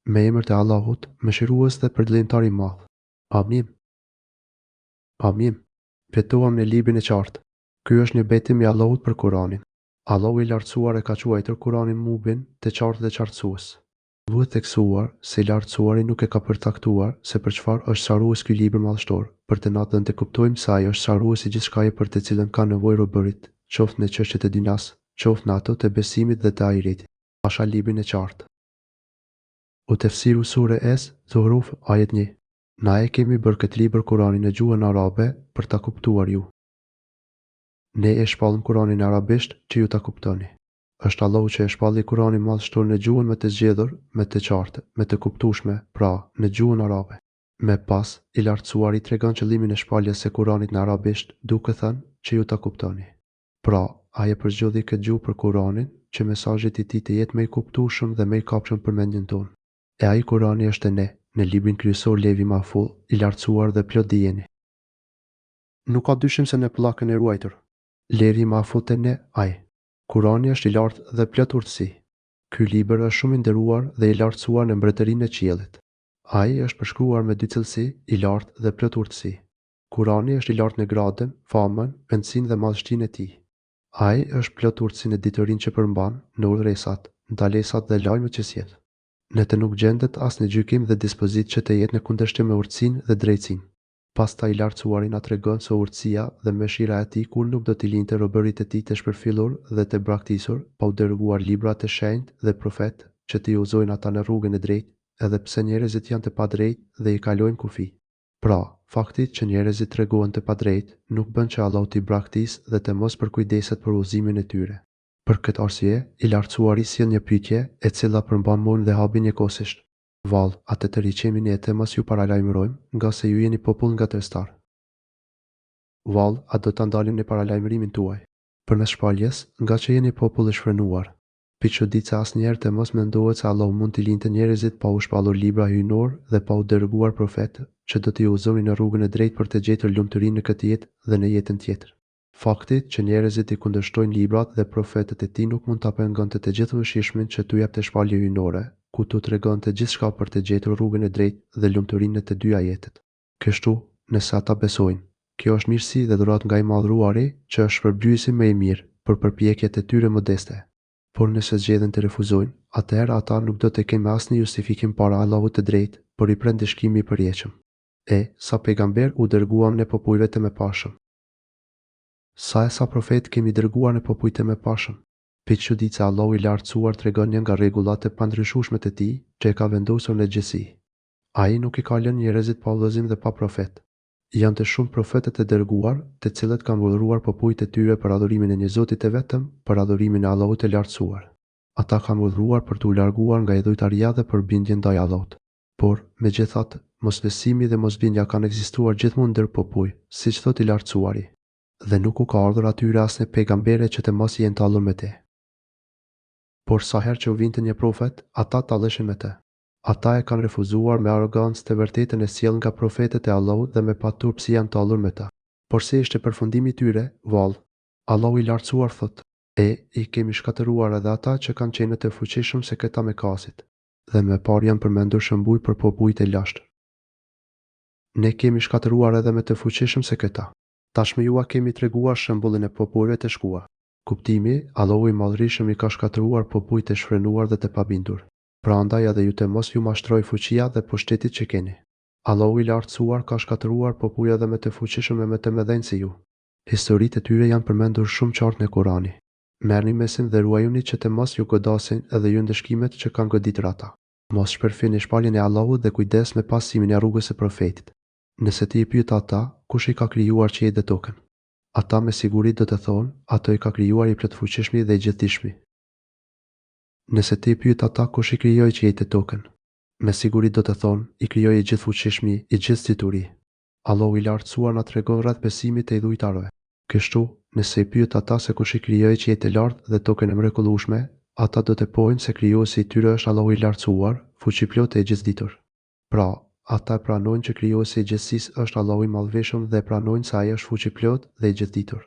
Me emër të Allahut, mëshirues dhe përdlimtar i madh. Amin. Amin. Betohem në librin e qartë. Ky është një betim i Allahut për Kur'anin. Allahu i lartësuar e ka quajtur Kur'anin Mubin, të qartë dhe qartësues. Duhet theksuar se i lartësuari nuk e ka përcaktuar se për çfarë është sharues ky libër madhështor, për të na dhënë të kuptojmë se ai është sharues i gjithçkaje për të cilën ka nevojë robërit, qoftë në çështjet e dynjas, qoftë në ato të besimit dhe të ahiretit. Pasha librin e qartë. U tefsiru sure es, Zuhruf, ajet 1. Na e kemi bërë këtë libër Kur'anin në gjuhën arabe për ta kuptuar ju. Ne e shpallëm Kur'anin arabisht që ju ta kuptoni. Është Allahu që e shpalli Kur'anin madhështor në gjuhën më të zgjedhur, më të qartë, më të kuptueshme, pra në gjuhën arabe. Me pas, i lartësuari tregon qëllimin e shpalljes së Kur'anit në arabisht, duke thënë që ju ta kuptoni. Pra, ai e përzgjodhi këtë gjuhë për Kur'anin, që mesazhi i tij të jetë më i kuptueshëm dhe më i kapshëm për mendjen tonë. E ai Kur'ani është ne, në librin kryesor Levi Mahfuz, i lartësuar dhe plot dijeni. Nuk ka dyshim se në pllakën e ruajtur. Levi Mahfuz te ne, ai. Kur'ani është i lartë dhe plot urtësi. Ky libër është shumë i nderuar dhe i lartësuar në mbretërinë e qiellit. Ai është përshkruar me dy cilësi, i lartë dhe plot urtësi. Kur'ani është i lartë në gradën, famën, rëndësinë dhe madhështinë e tij. Ai është plot urtësi në ditërinë që përmban, në udhëresat, ndalesat dhe lajmet që sjell. Në të nuk gjendet asnjë gjykim dhe dispozitë që të jetë në kundërshtim me urtësinë dhe drejtësinë. Pastaj i lartësuari na tregon se urtësia dhe mëshira e tij kur nuk do t'i lindte robërit e tij të shpërfillur dhe të braktisur, pa u dërguar libra të shenjtë dhe profet që t'i udhëzojnë ata në rrugën e drejtë, edhe pse njerëzit janë të padrejtë dhe i kalojnë kufi. Pra, fakti që njerëzit tregohen të padrejtë nuk bën që Allahu t'i braktisë dhe të mos përkujdeset për udhëzimin e tyre. Për këtë arsye, i lartësuari sjell një pyetje e cila përmban mund dhe habi njëkohësisht. Vallë, atë të riqemin e të mos ju paralajmërojmë, nga se ju jeni popull ngatërstar. Vallë, a do ta ndalim në paralajmërimin tuaj? Përmes shpalljes, nga që jeni popull i shfrenuar. Piçoditse asnjëherë të mos mendohet se Allahu mund t'i lindte njerëzit pa u shpallur libra hyjnor dhe pa u dërguar profet, që do t'i udhëzonin në rrugën e drejtë për të gjetur lumturinë në këtë jetë dhe në jetën tjetër. Fakti që njerëzit i kundërshtojnë librat dhe profetët e tij nuk mund ta pengonte të gjithëvëshirshmin që t'u jepte shpallje hyjnore, ku t'u tregonte gjithçka për të gjetur rrugën e drejtë dhe lumturinë në të dyja jetët. Kështu, nëse ata besojnë, kjo është mirësi dhe dhuratë nga i Madhruari, që është shpërblyesi më i mirë për përpjekjet e tyre modeste. Por nëse zgjedhin të refuzojnë, atëherë ata nuk do të kenë asnjë justifikim para Allahut të drejtë për i prend dëshkimi i përjetshëm. Sa pejgamber u dërguam në popujve të mëpashëm. Sa profet kemi dërguar në popujt e mëpashëm. Piçoditse Allahu i lartësuar tregon një nga rregullat e pandryshueshme të tij që e ka vendosur në gjithësi. Ai nuk i ka lënë njerëzit pa udhëzim dhe pa profet. Janë të shumë profetët e dërguar, të cilët kanë urdhëruar popujt e tyre për adhurimin e një Zoti të vetëm, për adhurimin e Allahut të lartësuar. Ata kanë urdhëruar për t'u larguar nga idhujtaria dhe për bindjen ndaj Allahut. Por, megjithatë, mosbesimi dhe mosbindja kanë ekzistuar gjithmonë ndër popull, siç thotë i lartësuari. Dhe nuk u ka ardhur atyre asnjë pejgambere që të mos jenë tallur me te. Por sa herë që u vinte një profet, ata talleshin me të. Ata e kanë refuzuar me arrogancë të vërtetën e sjellë nga profetët e Allahut dhe me paturpsi janë tallur me ta. Por se ishte përfundimi i tyre, vallë, Allahu i lartësuar thotë: I kemi shkatëruar edhe ata që kanë qenë të fuqishëm se këta me kasit, dhe me parë janë përmendur shembuj për popujt e lashtë. Ne kemi shkatëruar edhe me të fuqishëm se këta. Tashmë jua kemi treguar shembullin e popujve të shkuar. Kuptimi, Allahu i Madhërisëm i ka shkatëruar popujt e shfrenuar dhe të pabindur. Prandaj edhe ju të mos ju mashtroj fuqia dhe pushtetit që keni. Allahu i lartësuar ka shkatëruar popujt edhe me të fuqishëm e me të mëdhenj si ju. Historitë e tyre janë përmendur shumë qartë në Kur'ani. Merrni mesin dhe ruajuni që të mos ju godasin edhe ju ndëshkimet që kanë goditur ata. Mos shpërfillni shpalljen e Allahut dhe kujdes me pasimin e rrugës së profetit. Nëse ti i pyet ata, kush i ka krijuar qiellin dhe tokën? Ata me siguri do të thonë, ato i ka krijuar i plotfuqishmi dhe i gjithdijshmi. Nëse ti i pyet ata kush i krijoi qiellin dhe tokën, me siguri do të thonë, i krijoi i gjithfuqishmi, i gjithdituri. Allahu i lartësuar na tregon rreth besimit të idhujtarëve. Kështu, nëse i pyet ata se kush i krijoi qiellin e lartë dhe tokën e mrekullueshme, ata do të pojnë se krijuesi i tyre është Allahu i lartësuar, fuqiplot e i gjithditur. Pra, ata pranojnë që krijuesi i gjithësisë është Allahu i Madhërisëm dhe pranojnë se ai është fuqiplot dhe i gjithditur.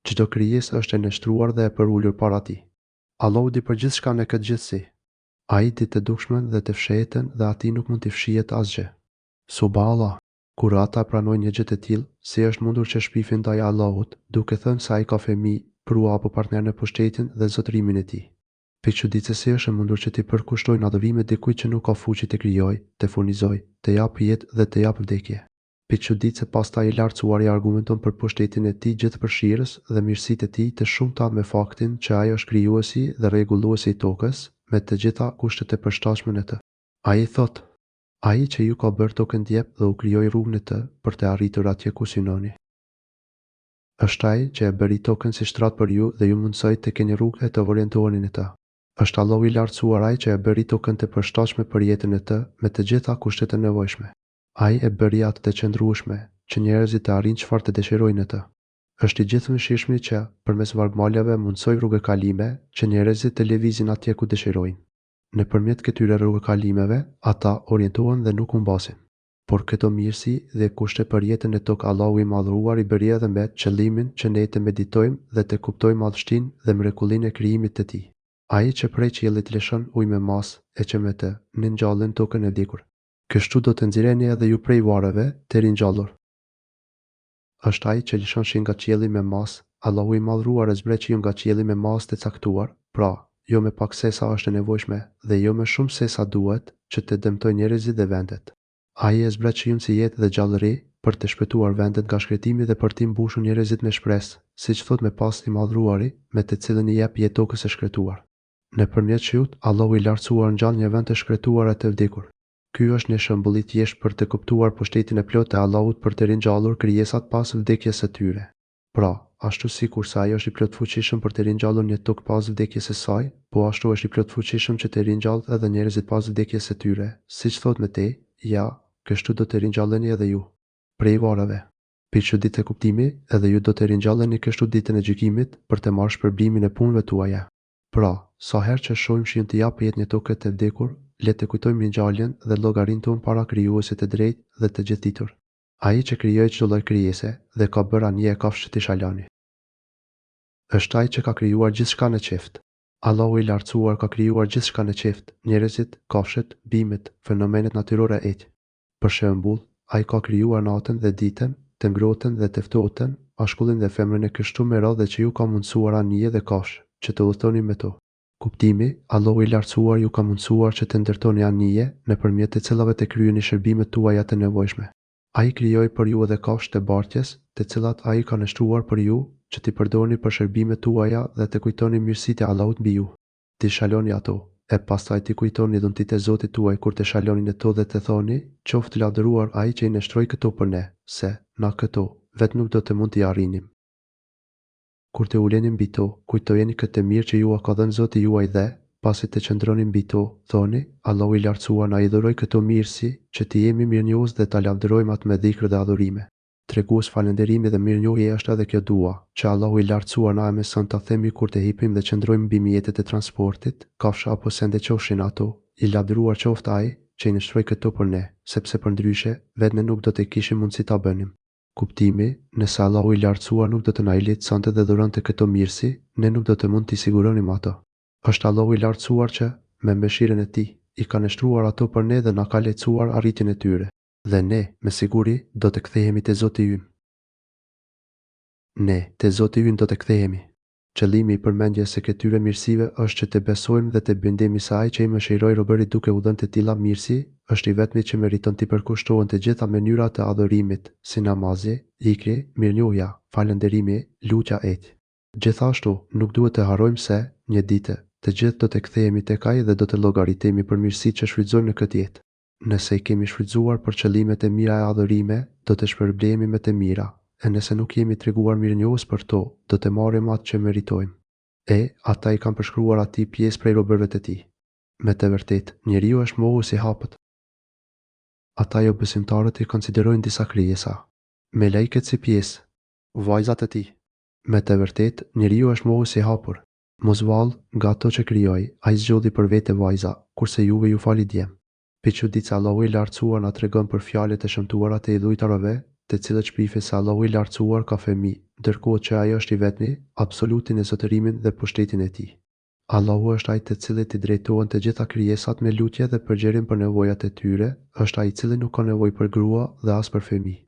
Çdo krijesë është e nështruar dhe e përulur para tij. Allahu di për gjithçka në këtë gjithësi. Ai di të dukshmën dhe të fshehetën dhe ati nuk mund t'i fshihet asgjë. Subhanallah, kur ata pranojnë një gjë të tillë, si është mundur që shpifin ndaj Allahut, duke thënë se ai ka fëmijë, prua apo partner në pushtetin dhe zotërimin e tij. Pikë çuditëse si është e mundur që ti përkushtojnë adhurimet dikujt që nuk ka fuqi të krijojë, të furnizojë, të japë jetë dhe të japë vdekje. Pikë çuditëse pastaj I lartësuari argumenton për pushtetin e tij gjithëpërfshirës dhe mirësitë e tij të shumta me faktin që ai është krijuesi dhe rregulluesi I tokës me të gjitha kushtet e përshtatshme në të. Ai thotë: Ai që ju ka bërë tokën djep dhe u krijoi rrugën e të për të arritur atje ku synoni. Është ai që e bëri tokën si shtrat për ju dhe ju mundsoi të keni rrugë e të orientoheni në të. Është Allahu I lartësuar ai që e bëri tokën të përshtatshme për jetën e të me të gjitha kushtet e nevojshme. Ai e bëri atë të qëndrueshme, që njerëzit të arrijnë çfarë të dëshirojnë në të. Është I gjithëmshirshmi që përmes vargmaleve mundsoi rrugëkalime që njerëzit të lëvizin atje ku dëshirojnë. Nëpërmjet këtyre rrugëkalimeve, ata orientohen dhe nuk humbasin. Por këto mirësi dhe kushte për jetën e tokë Allahu I madhruar I bëri edhe me qëllimin që ne të meditojmë dhe të kuptojmë madhështinë dhe mrekullinë e krijimit të tij. Ai që prej qiellit lëshon ujë me mas e që me të ne ngjallën tokën e vdekur. Kështu do të nxirreni edhe ju prej varreve të ringjallur. Është ai që lëshon shi nga qielli me mas, Allahu I madhruar e zbret ju nga qielli me mas të caktuar, pra, jo me pak se sa është e nevojshme dhe jo me shumë se sa duhet që të dëmtojë njerëzit dhe vendet. Ai e zbret shiun si jetë dhe gjallëri për të shpëtuar vendet nga shkretimi dhe për t'i mbushur njerëzit me shpresë, siç thot me pas I madhruari, me të cilën I jep jetë tokës së shkretuar. Nëpërmjet shiut, Allahu I lartësuar ngjall një vend të shkretuar e të vdekur. Ky është një shembull I thjeshtë për të kuptuar pushtetin e plotë të Allahut për të ringjallur krijesat pas vdekjes së tyre. Pra, ashtu sikur se ai është I plotfuqishëm për të ringjallur një tokë pas vdekjes së saj, po ashtu është I plotfuqishëm që të ringjallë edhe njerëzit pas vdekjes së tyre, siç thot me te, ja, kështu do të ringjalleni edhe ju. Prej varreve. Pikë çuditë e kuptimi, edhe ju do të ringjalleni kështu ditën e gjykimit për të marrë shpërblimin e punëve tuaja. Pra, sa herë që shohim shiun të japë jetë një tokë të vdekur, le të kujtojmë ringjalljen dhe llogarinë tonë para krijuesit të drejtë dhe të gjithditur. Ai që krijoi çdo lloj krijese dhe ka bërë anje e kafshët I shalani. Është ai që ka krijuar gjithçka në qeft. Allahu I lartësuar ka krijuar gjithçka në qeft, njerëzit, kafshët, bimët, fenomenet natyrore etj. Për shembull, ai ka krijuar natën dhe ditën, të ngrohtën dhe të ftohtën, ashkullin dhe femrën e kështu me radhë që ju ka mundsuar anije dhe kafshë, që të udhtoni me to. Kuptimi, Allahu I lartësuar ju ka mundsuar që të ndërtoni anije nëpërmjet të cilave të kryeni shërbimet tuaja të nevojshme. Ai krijoi për ju edhe kafshë të bartjes, të cilat ai ka nështruar për ju, që t'i përdorni për shërbimet tuaja dhe të kujtoni mirësitë e Allahut mbi ju. Ti shaloni ato, e pastaj ti kujtoni dhuntitë e Zotit tuaj kur të shaloni në to dhe të thoni, qoftë lavdëruar ai që I nështroi këto për ne, se na këto vetë nuk do të mund t'i arrinim. Kur të uleni mbi to, kujtojeni këtë mirë që ju ka dhënë Zoti juaj dhe, pasi të qëndroni mbi to, thoni, Allahu I lartësuar na I dhuroi këto mirësi, që të jemi mirënjohës dhe ta lavdërojmë atë me dhikr dhe adhurime. Tregues falënderimi dhe mirënjohje është edhe kjo dua, që Allahu I lartësuar na mëson ta themi kur të hipim dhe qëndrojmë mbi mjetet e transportit, kafsha apo sende qofshin ato, I lavdëruar qoftë ai që I nështroi këto për ne, sepse përndryshe vetë ne nuk do të kishim mundësi ta bënim. Kuptimi, nëse Allahu I lartësuar nuk do të na I lehtësonte dhe dhuronte këto mirësi, ne nuk do të mund t'i siguronim ato. Është Allahu I lartësuar që, me mëshirën e tij, I ka nështruar ato për ne dhe na ka lehtësuar arritjen e tyre. Dhe ne, me siguri, do të kthehemi te Zoti ynë. Ne, te Zoti ynë do të kthehemi. Qëllimi I përmendjes së këtyre mirësive është që të besojmë dhe të bindemi se ai që I mëshiroi robërit duke u dhënë të tilla mirësi, është I vetmi që meriton të përkushtohen të gjitha mënyrat e adhurimit, si namazi, ikri, mirënjohja, falënderimi, lutja etj. Gjithashtu, nuk duhet të harrojmë se, një ditë, të gjithë do të kthehemi tek ai dhe do të llogaritemi për mirësitë që shfrytëzojmë në këtë jetë. Nëse I kemi shfrytëzuar për qëllimet e mira e adhurime, do të shpërblehemi me të mira. E nëse nuk jemi treguar mirënjohës për to, do të marrim atë që meritojmë. Ata I kanë përshkruar atij pjesë prej robërve të tij. Me të vërtetë, njeriu është mohues I hapët. Ata jo besimtarët I konsiderojnë disa krijesa. Me lajket si pjesë, vajzat e tij. Me të vërtetë, njeriu është mohues I hapur. Mos vallë, nga ato që krijoi, ai zgjodhi për vete vajza, kurse juve ju fali djem. Piçuditës Allahu I lartësuar na tregon për fjalët e shëmtuara të idhujtarëve, të cilët shpifin se Allahu I lartësuar ka fëmijë, ndërkohë që ai është I vetmi, absolutin e zotërimin dhe pushtetin e tij. Allahu është ai te cilit i drejtohen të gjitha krijesat me lutje dhe përgjerim për nevojat e tyre, është ai i cili nuk ka nevojë për grua dhe as për fëmijë.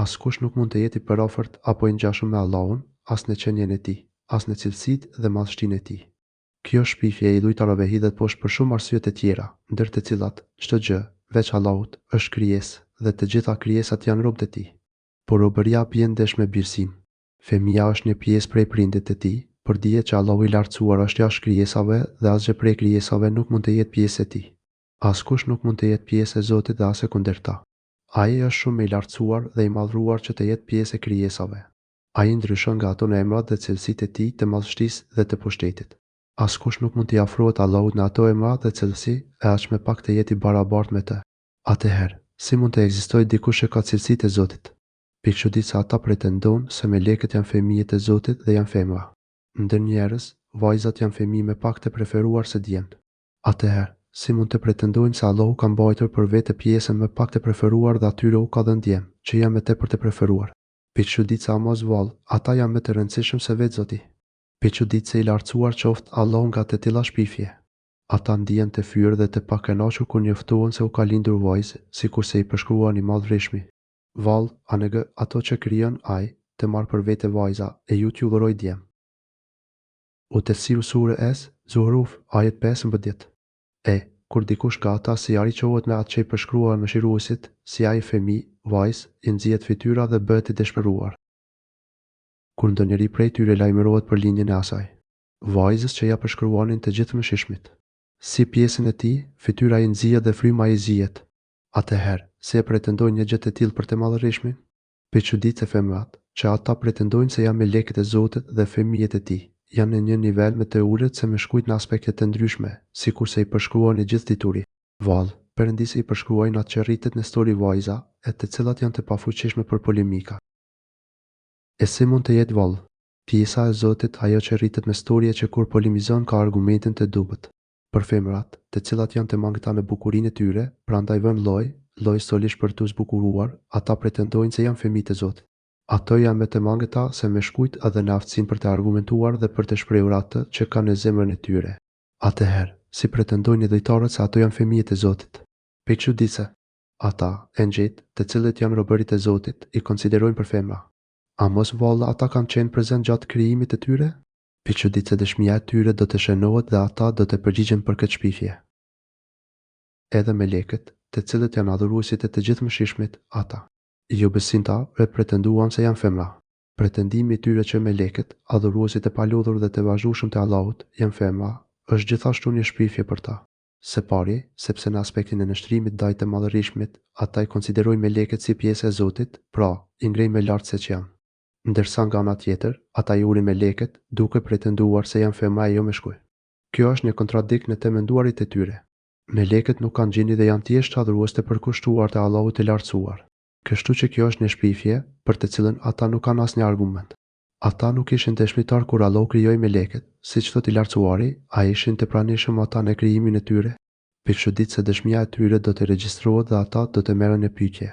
Askush nuk mund të jetë i përafërt apo i ngjashëm me Allahun, as në qenien e tij, as në cilësitë dhe madhështinë e tij. Kjo shpifje e idhujtarëve hidhet poshtë për shumë arsye të tjera, ndër të cilat çdo gjë, veç Allahut, është krijesë dhe të gjitha krijesat janë robët e tij. Por robëria bën ndesh me birësinë. Fëmia është një pjesë prej prindit të tij, por dihet që Allahu i lartësuar është jashtë krijesave dhe asgjë prej krijesave nuk mund të jetë pjesë e tij. Askush nuk mund të jetë pjesë e Zotit dhe as e kundërta. Ai është shumë i lartësuar dhe i madhruar që të jetë pjesë e krijesave. Ai ndryshon nga ato në emrat dhe cilësitë e tij të madhështisë dhe të pushtetit. Askush nuk mund t'i afrohet Allahut në ato emra dhe cilësi e aq me pak të jetë i barabartë me të. Atëherë, si mund të ekzistojë dikush që ka cilësitë e Zotit? Pikëçuditëse ata pretendojnë se melekët janë fëmijët e Zotit dhe janë femra. Ndër njerëz, vajzat janë fëmijë me pak të preferuar se djemtë. Atëherë, si mund të pretendojnë se Allahu ka mbajtur për vete pjesën me pak të preferuar dhe atyre u ka dhënë djemë, që janë më tepër të preferuar? Pikëçuditëse mos vallë, ata janë më të rëndësishëm se vetë Zoti. Pikëçuditëse i lartësuar qoftë Allahu nga të tilla shpifje. Ata ndihen të fyrë dhe të pakënaqur kur njoftohen se u ka lindur vajzë, sikurse i përshkruan i madhvreshmi. Vallë, anëgë ato që krijon ai, të marr për vete vajza e ju t'ju dhuroj djem. U tefsiru sure es, Zuhruf, ajet 15. Kur dikush nga ata si ari qohet me atë që i përshkruar në shiruesit, si ai fëmijë, vajzë, i nxjihet fytyra dhe bëhet i dëshpëruar. Kur ndonjëri prej tyre lajmërohet për lindjen e asaj, vajzës që ja përshkruanin të gjithë mëshishmit, si pjesën e tij, fytyra i nxjihet dhe fryma i zihet. Atëherë, si e pretendojnë një gjë të tillë për të madhërishtmin? Pikëçuditëse femrat, që ata pretendojnë se janë melekët e Zotit dhe fëmijët e tij, janë në një nivel më të ulët se meshkujt në aspekte të ndryshme, sikurse i përshkruan i gjithë dituri. Vallë, Perëndisi i përshkruajnë atë që rritet në stori vajza, e të cilat janë të pafuqishme për polemika. E si mund të jetë vallë? Pjesa e Zotit ajo që rritet me storie që kur polemizon ka argumentin të dobët. Për femrat, të cilat janë të mangëta në bukurinë e tyre, prandaj vën lloj solish për t'u zbukuruar, ata pretendojnë se janë fëmijë të Zotit. Ato janë më të mangëta se meshkujt edhe në aftësinë për të argumentuar dhe për të shprehur atë që kanë në zemrën e tyre. Atëherë, si pretendojnë idhujtarët se ato janë fëmijët e Zotit? Pikëçuditëse, ata, engjëjt, të cilët janë robërit e Zotit, i konsiderojnë për femra. A mos vallë ata kanë qenë prezent gjatë krijimit të tyre? Pikëçuditëse dëshmia e tyre do të shënohet dhe ata do të përgjigjen për këtë shpifje. Edhe melekët, të cilët janë adhuruesit e të gjithëmshishmit, ata jo besimtarë pretenduan se janë femra. Pretendimi i tyre që melekët, adhuruesit e palodhur dhe të vazhdueshëm të Allahut, janë femra, është gjithashtu një shpifje për ta. Së pari, sepse në aspektin e nështrimit ndaj të madhërishtmit, ata i konsiderojnë melekët si pjesë e Zotit, pra, i ngrejnë më lart se që janë. Ndërsa nga ana tjetër, ata i urin melekët, duke pretenduar se janë femra e jo meshkuj. Kjo është një kontradikt në të menduarit e tyre. Melekët nuk kanë gjini dhe janë thjesht adhurues të përkushtuar të Allahut të lartësuar. Kështu që kjo është një shpifje për të cilën ata nuk kanë asnjë argument. Ata nuk ishin dëshmitar kur Allahu krijoi melekët, siç thotë i lartësuari, ai ishin të pranishëm ata në krijimin e tyre. Pikëçuditëse dëshmia e tyre do të regjistrohet dhe ata do të merren në pyetje.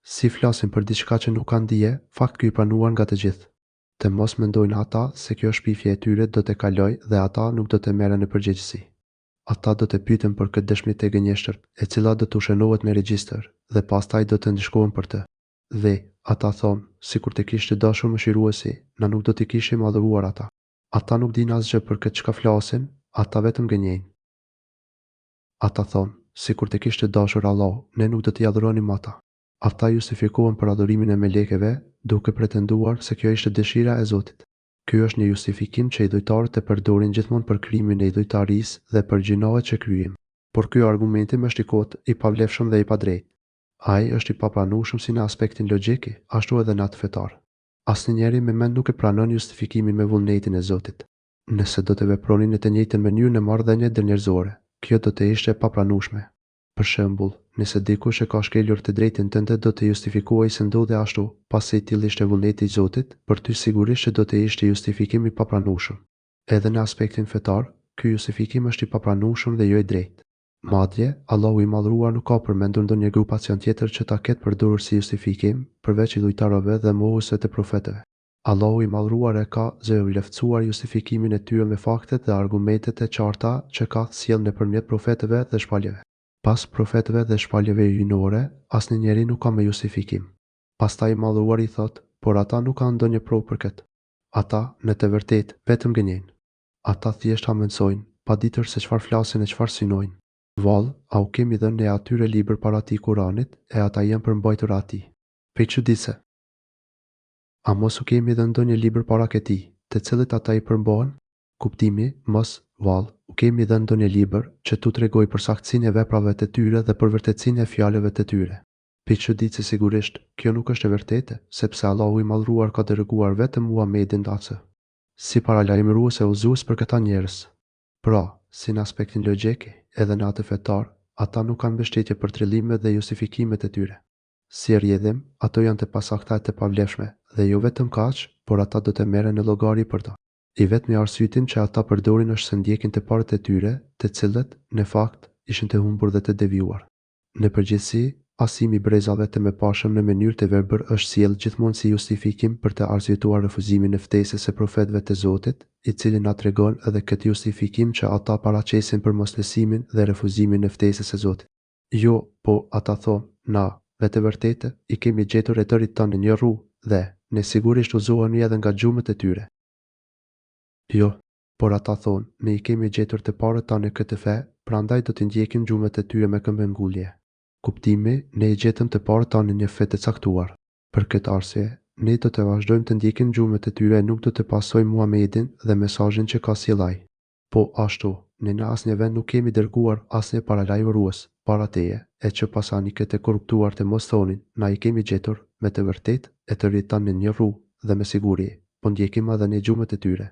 Si flasin për diçka që nuk kanë dije, fakt ky i pranuar nga të gjithë. Të mos mendojnë ata se kjo shpifje e tyre do të kalojë dhe ata nuk do të merren në përgjegjësi. Ata do të pyeten për këtë dëshmi të gënjeshtër, e cila do të shënohet me regjistër dhe pastaj do të ndishkohen për të. Dhe ata thonë, sikur të kishte dashur Mëshiruesi, na nuk do t'i kishim adhuruar ata. Ata nuk dinë asgjë për këtë çka flasin, ata vetëm gënjejnë. Ata thonë, sikur të kishte dashur Allahu, ne nuk do t'i adhuronim ata. Ata justifikohen për adhurimin e melekëve, duke pretenduar se kjo ishte dëshira e Zotit. Ky është një justifikim që idhujtarët e përdorin gjithmonë për krimin e idhujtarisë dhe për gjinohet që kryejnë. Por ky argumenti më është i kotë, i pavlefshëm dhe i padrejtë. Ai është i papranueshëm si në aspektin logjik, ashtu edhe në atë fetar. Asnjëri me mend nuk e pranon justifikimin me vullnetin e Zotit. Nëse do të vepronin në të njëjtën mënyrë në marrëdhënie ndërnjerëzore, kjo do të ishte e papranueshme. Për shembull, nëse dikush e ka shkelur të drejtën tënde do të justifikuaj se ndodhi ashtu, pasi i tillë ishte vullneti i Zotit, për ty sigurisht që do të ishte justifikim i papranueshëm. Edhe në aspektin fetar, ky justifikim është i papranueshëm dhe jo i drejtë. Madje, Allahu i madhruar nuk ka përmendur ndonjë grupacion tjetër që ta ketë përdorur si justifikim, përveç idhujtarëve dhe mohuesve të profetëve. Allahu i madhruar e ka zëvlerësuar justifikimin e tyre me faktet dhe argumentet e qarta që ka sjellë nëpërmjet profetëve dhe shpalljeve. Pas profetëve dhe shpalljeve hyjnore, asnjë njeri nuk ka me justifikim. Pastaj i madhruari thot, por ata nuk kanë ndonjë provë për këtë. Ata në të vërtetë vetëm gënjejnë. Ata thjesht hamendësojnë, paditër se çfarë flasin e çfarë synojnë. Vallë, au kemi dhënë ne atyre libër para ti Kuranit, e ata janë përmbajtur atij. Pe çuditse. A mos u kemi dhe ndonjë libër para këtij, të cilët ata i përmbohen? Kuptimi, mos, vallë, u kemi dhe ndonjë libër që tu tregoj për saktësinë e veprave të tyre dhe për vërtetësinë e fjalëve të tyre. Pe çuditse sigurisht, kjo nuk është e vërtetë, sepse Allahu i madhruar ka dërguar vetëm Muhamedit atë si paralajmërues e udhëzues për këta njerëz. Pra, si në aspektin logjik, edhe në atë fetar, ata nuk kanë mbështetje për trillimet dhe justifikimet e tyre. Si rrjedhim, ato janë të pasakta e të pavlefshme, dhe jo vetëm kaq, por ata do të merren në llogari për to. I vetmi arsyetim që ata përdorin është se ndjekin të parët e tyre, të cilët, në fakt, ishin të humbur dhe të devijuar. Në përgjithësi, pasimi i brezave të mëparshëm në mënyrë të verbër është sjellë gjithmonë si justifikim për të arsyetuar refuzimin e ftesës së profetëve të Zotit, i cili na tregon edhe këtë justifikim që ata paraqesin për moslesimin dhe refuzimin e ftesës së Zotit. Jo, po ata thonë, na, me të vërtetë, i kemi gjetur e tërit tanë në një rrugë dhe ne sigurisht udhëzohemi edhe nga gjumet e tyre. Jo, por ata thonë, ne i kemi gjetur të parët tanë në këtë fe, prandaj do të ndjekim gjumet e tyre me këmbë ngullje. Kuptimi, ne i gjetëm të parët tanë në një fe të caktuar. Për këtë arsye, ne do të vazhdojmë të ndjekim gjumet e tyre e nuk do të pasojmë Muhamedin dhe mesazhin që ka sjellë ai. Po ashtu, ne në asnjë vend nuk kemi dërguar asnjë paralajmërues para teje, e që pasaniket e korruptuar të mos thonin, na i kemi gjetur, me të vërtetë, e të rritan në një rrugë dhe me siguri, po ndjekim edhe ne gjumet e tyre.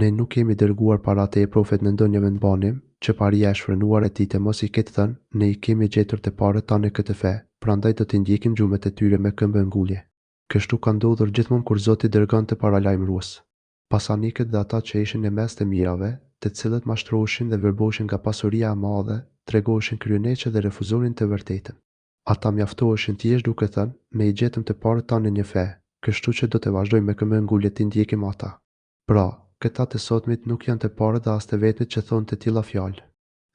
Ne nuk kemi dërguar para teje profet në ndonjë vendbanim, që paria e shfrenuar e tij të mos i ketë thënë, ne i kemi gjetur të parët tanë në këtë fe, prandaj do të ndjekim gjumet e tyre me këmbë ngullje. Kështu ka ndodhur gjithmonë kur Zoti dërgon të paralajmërues. Pasanikët dhe ata që ishin në mes të mirave, të cilët mashtroheshin dhe verboshin nga pasuria e madhe, tregoheshin kryeneqe dhe refuzonin të vërtetën. Ata mjaftoheshin thjesht duke thënë, ne i gjetëm të parët tanë në një fe, kështu që do të vazhdojmë me këmbë ngullje të ndjekim ata. Pra, këta të sotmit nuk janë të parët dhe as të vetmit që thonë të tilla fjalë.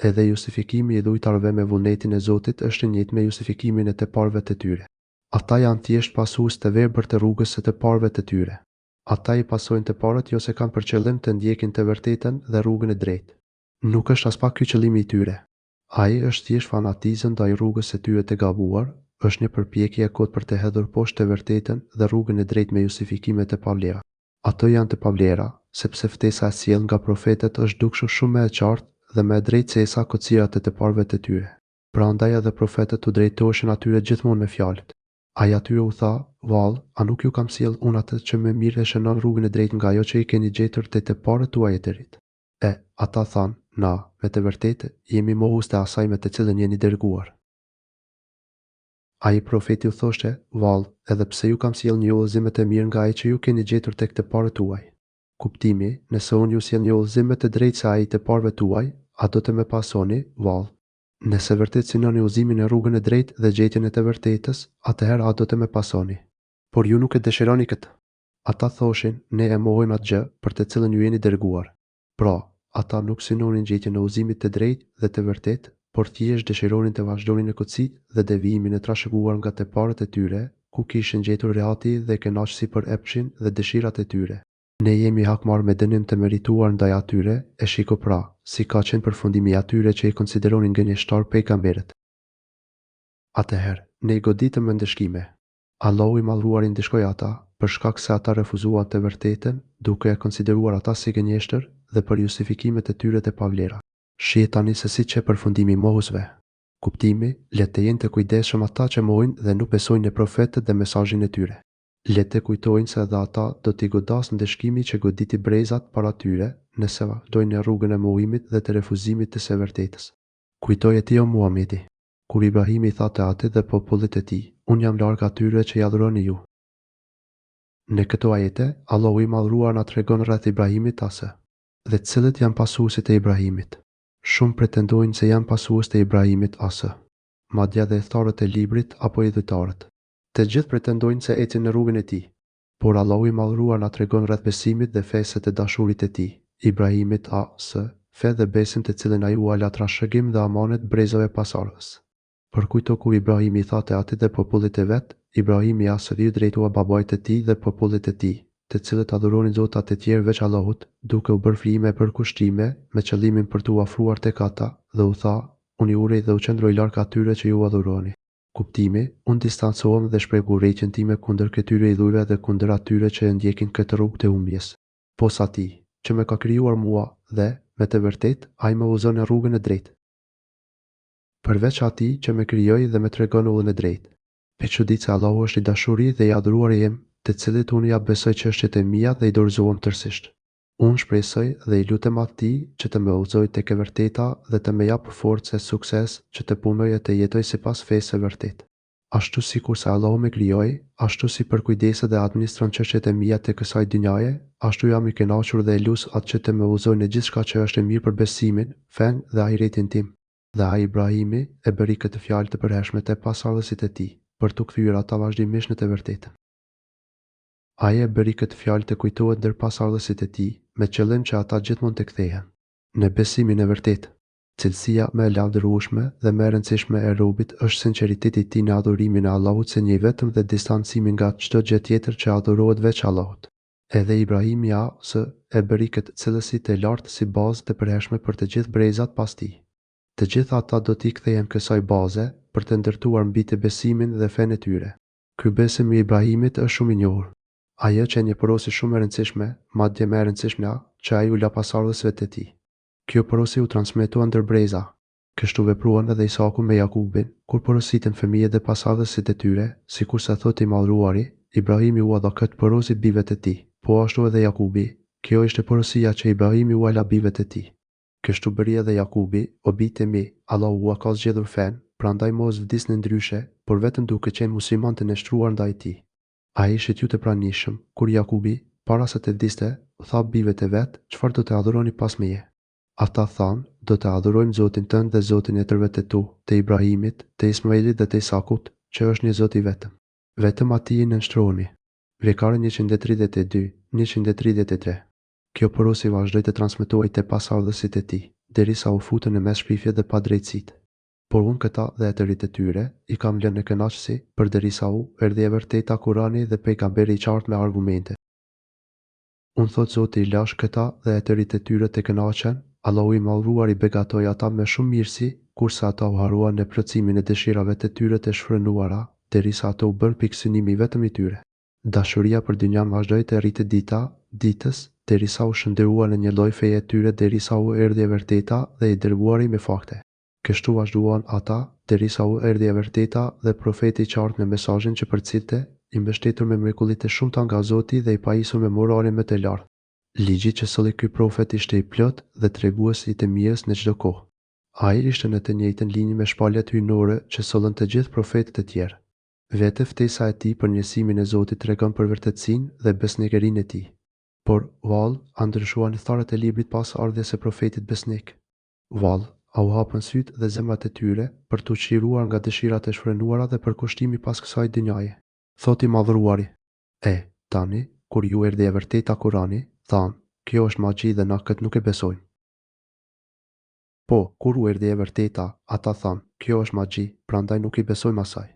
Edhe justifikimi i dhujtarëve me vullnetin e Zotit është i njëjtë me justifikimin e të parëve të tyre. Ata janë thjesht pasues të verbër të rrugës së të parëve të tyre. Ata i pasojnë të parët jo se kanë për qëllim të ndjekin të vërtetën dhe rrugën e drejtë. Nuk është as pak ky qëllimi i tyre. Ai është thjesht fanatizëm ndaj rrugës së tyre të gabuar, është një përpjekje e kotë për të hedhur poshtë të vërtetën dhe rrugën e drejtë me justifikime të pavlera. Ato janë të pavlera, sepse ftesa e sjellë nga profetët është dukshur shumë më e qartë dhe më e drejtë se sa kocirat e të parëve të tyre. Prandaj edhe profetët u drejtoheshin atyre gjithmonë me fjalët. Ai atyre u tha, vallë, a nuk ju kam sjellë unë atë që më mirë e shënon rrugën e drejtë nga ajo që i keni gjetur te të parët tuaj të rit? Ata thanë, na, me të vërtetë, jemi mohues të asaj me të cilën jeni dërguar. Ai profeti u thoshte, vallë, edhe pse ju kam sjellë një udhëzim të mirë nga ai që ju keni gjetur tek të parët tuaj. Kuptimi, nëse unë ju sjell një udhëzim të drejtë se ai të parëve tuaj, a do të më pasoni, vallë? Nëse vërtet synoni udhëzimin e rrugën e drejtë dhe gjetjen e të vërtetës, atëherë a do të më pasoni. Por ju nuk e dëshironi këtë. Ata thoshin, ne e mohojmë atë gjë për të cilën ju jeni dërguar. Pra, ata nuk synonin gjetjen e udhëzimit të drejtë dhe të vërtetë, por thjesht dëshironin të vazhdonin në kotësi dhe devijimin e trashëguar nga të parët e tyre, ku kishin gjetur rehati dhe kënaqësi për epshin dhe dëshirat e tyre. Ne jemi hakmar me dënim të merituar ndaj atyre, e shiko pra, si ka qenë përfundimi i atyre që i konsideronin gënjeshtar pejgamberët. Atëherë, ne i goditëm me ndëshkime. Allahu i madhruar i ndëshkoi ata, për shkak se ata refuzuan të vërtetën, duke e konsideruar ata si gënjeshtër dhe për justifikimet e tyre të pavlera. Shihet tani se si që përfundimi i mohusve. Kuptimi, le të jenë të kujdesshëm ata që mohojnë dhe nuk besojnë në profetët dhe mesazhin e tyre. Le të kujtojnë se edhe ata do t'i godasë ndëshkimi që goditi brezat para tyre, nëse vazhdojnë në rrugën e mohimit dhe të refuzimit të së vërtetës. Kujtoje ti o Muhamedi, kur Ibrahimi tha te ati dhe popullit e tij, unë jam larg atyre që ja adhuroni ju. Në këto ajete, Allahu i madhruar na tregon rreth Ibrahimit asë, dhe cilët janë pasuesit e Ibrahimit. Shumë pretendojnë se janë pasues të Ibrahimit asë, madje edhe tharët e librit apo i dhujtarët. Të gjithë pretendojnë se ecin në rrugën e tij. Por Allahu i madhruar na tregon rreth besimit dhe fesë të dashurit të tij, Ibrahimit a.s. fe dhe besim të cilën ai u ala trashëgim dhe amanet brezave pasardhës. Për kujto kur Ibrahimi i thate atit dhe popullit e vet, Ibrahimi asëri u drejtua babait të tij dhe popullit të tij, të cilët adhuronin zotat të tjerë veç Allahut, duke u bërë frime për kushtime, me qëllimin për t'u afruar tek ata, dhe u tha, unë i urej dhe u qëndroj larg atyre që ju adhuroni. Kuptimi, unë distancohem dhe shpreh urrëqen time kundër këtyre idhujve dhe kundër atyre që e ndjekin këtë rrugë të humbjes. Posa atij, që më ka krijuar mua dhe, me të vërtetë, ai më udhëzon në rrugën e drejtë. Përveç atij që më krijoi dhe më tregon udhën e drejtë. Me çudi se Allahu është i dashuri dhe i adhuruari im, të cilit unë ja besoj çështjet e mia dhe i dorëzohem tërësisht. Unë shpresoj dhe i lutem atij që të më udhëzojë tek e vërteta dhe të më japë forcë e sukses që të punoj e të jetoj sipas fesë së vërtetë. Ashtu sikur se Allahu më krijoi, ashtu si përkujdeset dhe administron çështjet e mia tek kësaj dynjaje, ashtu jam i kënaqur dhe e lus atë që të më udhëzojë në gjithçka që është e mirë për besimin, fen dhe ahiretin tim. Dhe ai Ibrahimi e bëri këtë fjalë të përhershme te pasardhësit e tij, për t'u kthyer ata vazhdimisht në të vërtetën. Ai e bëri këtë fjalë të kujtohet ndër pasardhësit e tij, me qëllim që ata gjithmonë të kthehen në besimin e vërtetë. Cilësia më e lavdërueshme dhe më e rëndësishme e robit është sinqeriteti i tij në adhurimin e Allahut se një vetëm dhe distancimi nga çdo gjë tjetër që adhurohet veç Allahut. Edhe Ibrahimi a.s. e bëri këtë cilësi të lartë si bazë të përhershme për të gjithë brezat pas tij. Të gjithë ata do t'i kthehen kësaj baze për të ndërtuar mbi të besimin dhe fenë e tyre. Ky besim i Ibrahimit është shumë i njohur. Ajo që një porosi shumë e rëndësishme, madje më e rëndësishmja, që ai u la pasardhësve të tij. Kjo porosi u transmetua ndër breza. Kështu vepruan edhe Isaku me Jakubin, kur porositën fëmijët dhe pasardhësit e tyre, sikur se thotë i madhruari, Ibrahimi u dha këtë porosi bijve të tij, po ashtu edhe Jakubi. Kjo ishte porosia që Ibrahimi u la bijve të tij. Kështu bëri edhe Jakubi, o bijtë e mi, Allahu ua ka zgjedhur fen, prandaj mos vdisni ndryshe, por vetëm duke qenë musliman të nështruar ndaj tij. Ai ishte ju të pranishëm, kur Jakubi, para se të vdiste, tha bijve të vet, çfarë do të adhuroni pas meje? Ata thanë, do të adhurojmë Zotin tënd dhe Zotin e tërve të tu, të Ibrahimit, të Ismailit dhe të Isakut, që është një Zot i vetëm. Vetëm atij i nënshtrohuni. Vrekare 132-133. Kjo porosi vazhdoi të transmetohej te pasardhësit e tij, derisa u futën në mes shpifjet dhe padrejtësitë. Por unë këta dhe etërit e tyre i kam lënë në kënaqësi, përderisa erdhi e vërteta Kurani dhe pejgamberi i qartë me argumente. Unë thot Zoti i lash këta dhe etërit e tyre të kënaqen, Allahu i madhruar i begatoi ata me shumë mirësi, kurse ata u haruan në plotësimin e dëshirave të tyre të shfrenuara, derisa ato u bën pikësynimi vetëm i tyre. Dashuria për dynjan vazhdoi të rritet ditës, derisa u shndërua në një lloj feje e tyre derisa u erdhi e vërteta dhe i dërguari me fakte. Kështu vazhduan ata, derisa u erdhi e vërteta dhe profeti i qartë me mesazhin që përcillte, i mbështetur me mrekullitë e shumta nga Zoti dhe i pajisur me moralin më të lartë. Ligji që solli ky profet ishte i plot dhe tregues i të mirës në çdo kohë. Ai ishte në të njëjtën linjë me shpaljet hyjnore që sollën të gjithë profetët e tjerë. Vetë ftesa e tij për njësimin e Zotit tregon për vërtetësinë dhe besnikërinë e tij. Por vallë, a ndryshuan tharët e librit pas ardhjes së profetit besnik. Vallë, a u hapën sytë dhe zemrat e tyre për t'u qiruar nga dëshirat e shfrenuara dhe për kushtimi pas kësaj dynjaje. Thoti madhruari, tani, kur ju erdhi e vërteta Kurani, thanë, kjo është magji dhe na këtë nuk e besojmë. Po, kur u erdhi e vërteta, ata thanë, kjo është magji, prandaj nuk i besojmë asaj.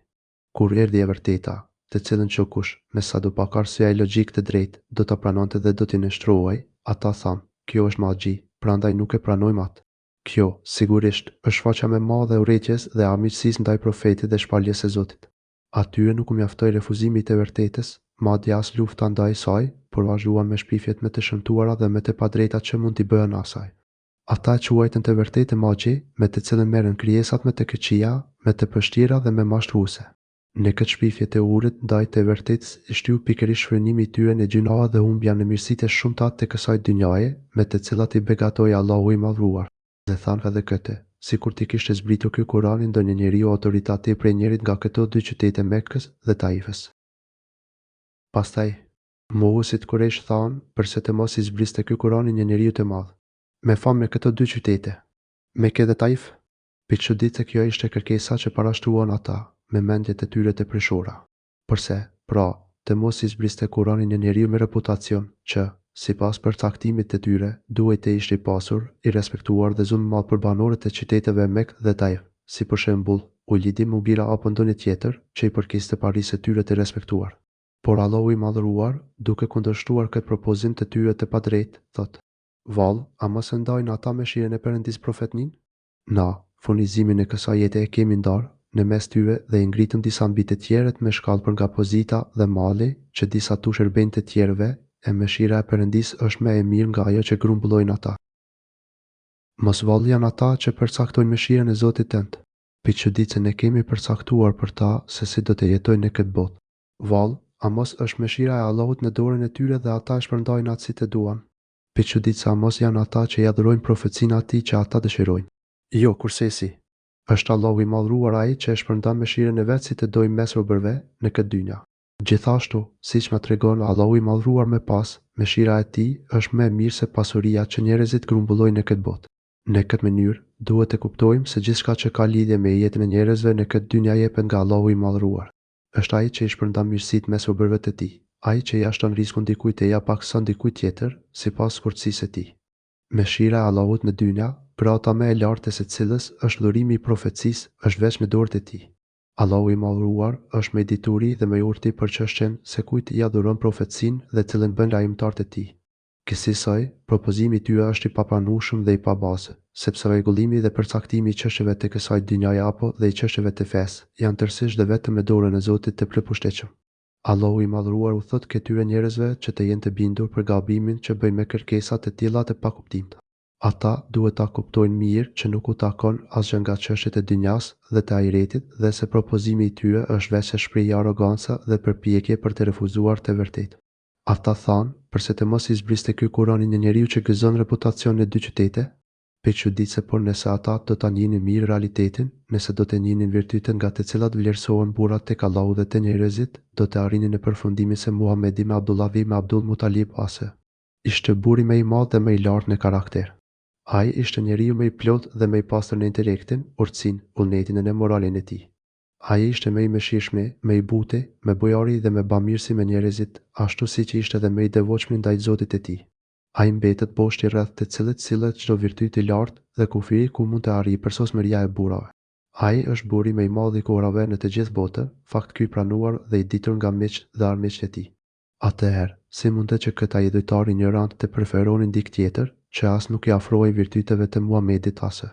Kur erdhi e vërteta, të cilën çokush, me sa do pak arsye e logjik të drejtë, do ta pranonte dhe do t'i nënshtrohej, ata thanë, kjo është magji, prandaj nuk e pranojmë atë. Kjo, sigurisht, është shfaqja më e madhe e urrëties dhe armiqësisë ndaj profetit dhe shpaljes së Zotit. Atyre nuk u mjaftoi refuzimi i të vërtetës, madje as lufta ndaj saj, por vazhduan me shpifjet më të shëmtuara dhe më të padrejta që mund t'i bëhen asaj. Ata e quajtën të vërtetë magji, me të cilën merren krijesat më të këqija, më të pështira dhe më mashtruese. Në këtë shpifje të urrit ndaj të vërtetës i shtyu pikërisht shfrynimi i tyre në gjinoa dhe humbja në mirësitë e shumta të kësaj dynjaje, me të cilat i begatoi Allahu i madhruar. Dhe thanë edhe këtë, sikur t'i kishte zbritur ky Kurani ndonjë njeriu autoritativ prej njërit nga këto dy qytete Mekkës dhe Taifës. Pastaj, mohuesit Kurejsh thanë, përse të mos i zbriste ky Kurani një njeriu të madh. Me famë me këto dy qytete, Mekë dhe Taif, pikëçudit se kjo ishte kërkesa që parashtruan ata, me mendjet e tyre të prishura. Përse, pra, të mos i zbriste Kurani një njeriu me reputacion që, sipas përcaktimit të tyre, duhet të ishte i pasur, i respektuar dhe zunë madh për banorët e qyteteve Mekë dhe Taif, si për shembull Ulidi Mugira apo ndonjë tjetër që i përkiste parisë të tyre të respektuar. Por Allahu i madhëruar, duke kundërshtuar këtë propozim të tyre të padrejtë, thotë: Vallë, a mos e ndajnë ata mëshirën e Perëndis profetnin? Na, furnizimin e kësaj jete e kemi ndarë në mes tyre dhe i ngritëm disa mbi të tjerët me shkallëpër nga pozita dhe mali që disa tu shërbejnë të tjerëve, e mëshira e Perëndis është më e mirë nga ajo që grumbullojnë ata. Mos valli janë ata që përcaktojnë mëshirën e Zotit tënd. Piçëditsen e kemi përcaktuar për ta se si do të jetojnë në këtë botë. Vallë, a mos është mëshira e Allahut në dorën e tyre dhe ata e shpërndajnë atë si të duan? Piçëditsa mos janë ata që ja dhurojnë profecinë atij që ata dëshirojnë. Jo, kursesi. Është Allahu i madhruar ai që e shpërndan mëshirën e vet si të dojë mes robërve në këtë dynja. Gjithashtu, siç na tregon Allahu i madhruar më pas, mëshira e tij është më e mirë se pasuria që njerëzit grumbullojnë në këtë botë. Në këtë mënyrë, duhet të kuptojmë se gjithçka që ka lidhje me jetën e njerëzve në këtë dynja jepet nga Allahu i madhruar. Është ai që i shpërndan mirësitë mes robërve të tij, ai që i shton riskun dikujt të ja pakson dikujt tjetër, sipas forcisë së tij. Mëshira e Allahut në dynja, brata më e lartë e së cilës është dhurimi i profecisë, është veç në dorët e tij. Allahu i madhruar është me dituri dhe me urti për çështjen se kujt i adhuron profecinë dhe cilën bën lajmëtarët e tij. Kësaj, propozimi i tyre është i papranueshëm dhe i pabazë, sepse rregullimi dhe përcaktimi i çështjeve të kësaj dynjaje apo dhe i çështjeve të fesë janë tërësisht dhe vetëm në dorën e Zotit të plotpushteshëm. Allahu i madhruar u thot këtyre njerëzve që të jenë të bindur për gabimin që bëjnë me kërkesa të tilla të pakuptimta. Ata duhet ta kuptojnë mirë që nuk u takon asgjë nga çështjet e dynjas dhe të ahiretit dhe se propozimi i tyre është vetëm shprehje arroganca dhe përpjekje për të refuzuar të vërtetë. Ata thanë, përse të mos i zbriste ky Kurani një njeriu që gëzon reputacionin e dy qytete? Piçëditse por nëse ata do ta njihnin mirë realitetin, nëse do të njihnin virtytet nga të cilat vlerësohen burrat tek Allahu dhe te njerëzit, do të arrinin në përfundimin se Muhamedi me Abdullah me Abdul Mutalib ase ishte burri më i madh dhe më i lartë në karakter. Ai ishte njeriu më i plotë dhe më i pastër në intelektin, urtësinë, vullnetin dhe moralin e tij. Ai ishte më i mëshirshëm, më i butë, më bujari dhe më bamirësi me njerëzit, ashtu siç ishte edhe më i devotshëm ndaj Zotit e tij. Ai mbetet poshtë rreth të cilët sillet çdo virtyt i lartë dhe kufiri ku mund të arrijë përsosmëria e burrave. Ai është burri më i madh i kohërave në të gjithë botën, fakt ky i pranuar dhe i ditur nga miqt dhe armiqt e tij. Atëherë, si mundet që këta idhujtar ignorant të preferonin dikë tjetër, që as nuk i afrohej virtyteve të Muhamedit ase?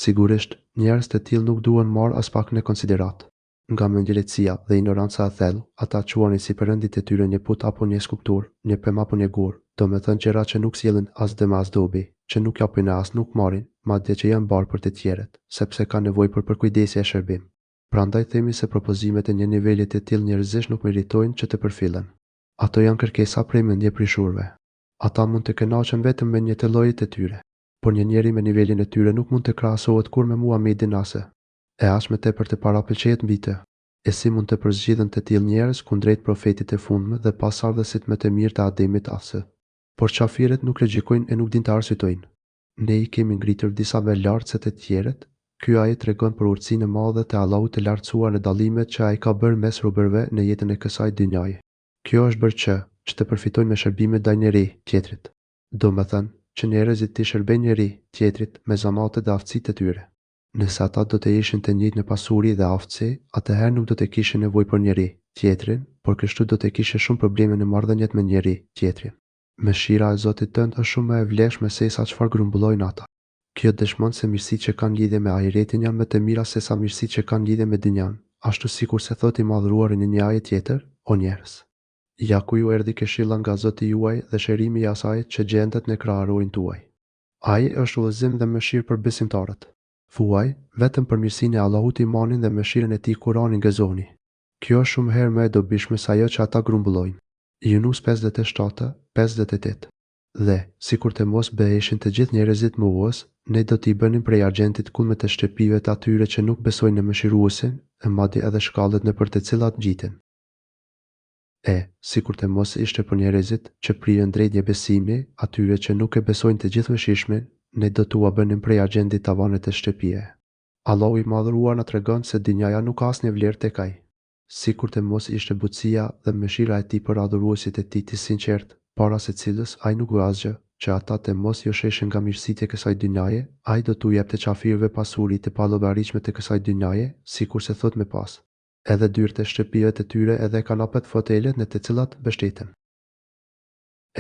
Sigurisht, njerëz të tillë nuk duhen marrë as pak në konsiderat. Nga mendjeletësia dhe ignoranca e thellë, ata quanin si perëndit e tyre një put apo një skulptur, një pemë apo një gur, domethënë gjëra që nuk sjellin as dëm as dobi, që nuk japin as nuk marrin, madje që janë barë për të tjerët, sepse ka nevojë për përkujdesje e shërbim. Prandaj themi se propozimet e një niveli të tillë njerëzish nuk meritojnë që të përfillen. Ato janë kërkesa prej mendje prishurve. Ata mund të kënaqen vetëm me një të llojit të tyre, por një njeri me nivelin e tyre nuk mund të krahasohet kur me Muhamedin ase. E as më tepër të parapëlqejet mbi të. E si mund të përzgjidhen të tillë njerëz kundrejt profetit të fundme dhe pasardhësit më të mirë të Ademit ase. Por qafirët nuk logjikojnë e nuk din të arsytojnë. Ne i kemi ngritur disa më lart se të tjerët. Ky ajet tregon për urtësinë e madhe të Allahut të lartësuar në dallimet që ai ka bërë mes robërve në jetën e kësaj dynjaje. Kjo është bërë që të përfitojnë me shërbime ndaj njëri tjetrit. Domethënë, që njerëzit të shërbejnë njëri tjetrit me zanatet dhe aftësitë e tyre. Nëse ata do të ishin të njëjtë në pasuri dhe aftësi, atëherë nuk do të kishin nevojë për njëri tjetrin, por kështu do të kishin shumë probleme në marrëdhëniet me njëri tjetrin. Mëshira e Zotit tënd është shumë më e vlefshme se sa çfarë grumbullojnë ata. Kjo dëshmon se mirësitë që kanë lidhje me ahiretin janë më të mira se sa mirësitë që kanë lidhje me dynjan, ashtu sikur se thotë i madhruari në një ajet tjetër, o njerëz. Ja ku ju erdhi këshilla nga Zoti juaj dhe shërimi i asaj që gjendet në kraharorin tuaj. Ai është udhëzim dhe mëshirë për besimtarët. Thuaj, vetëm për mirësinë e Allahut imanin dhe mëshirën e tij Kur'anin gëzoni. Kjo është shumë herë më e dobishme se ajo që ata grumbullojnë. Yunus 57:58. Dhe, sikur të mos beheshin të gjithë njerëzit mohues, ne do t'i bënim prej argjentit kulme të shtëpive të atyre që nuk besojnë në mëshiruesin, e madje edhe shkallët në për të cilat gjiten. Sikur të mos ishte për njerëzit që priren drejt një besimi, atyre që nuk e besojnë të gjithëmshirshmin, ne do t'ua bënim prej argjentit tavanet e shtëpie. Allahu i madhëruar na tregon se dynjaja nuk ka asnjë vlerë tek ai. sikur të mos ishte butësia dhe mëshira e tij për adhuruesit e tij të sinqert, para se cilës ai nuk vë asgjë, që ata të mos jo sheshin nga mirësitë e kësaj dynjaje, ai do t'u jepte qafirëve pasuri të pallogaritshme të kësaj dynjaje, sikur se thot me pas. Edhe dyert e shtëpive të tyre edhe kanapet fotelet në të cilat mbështeten.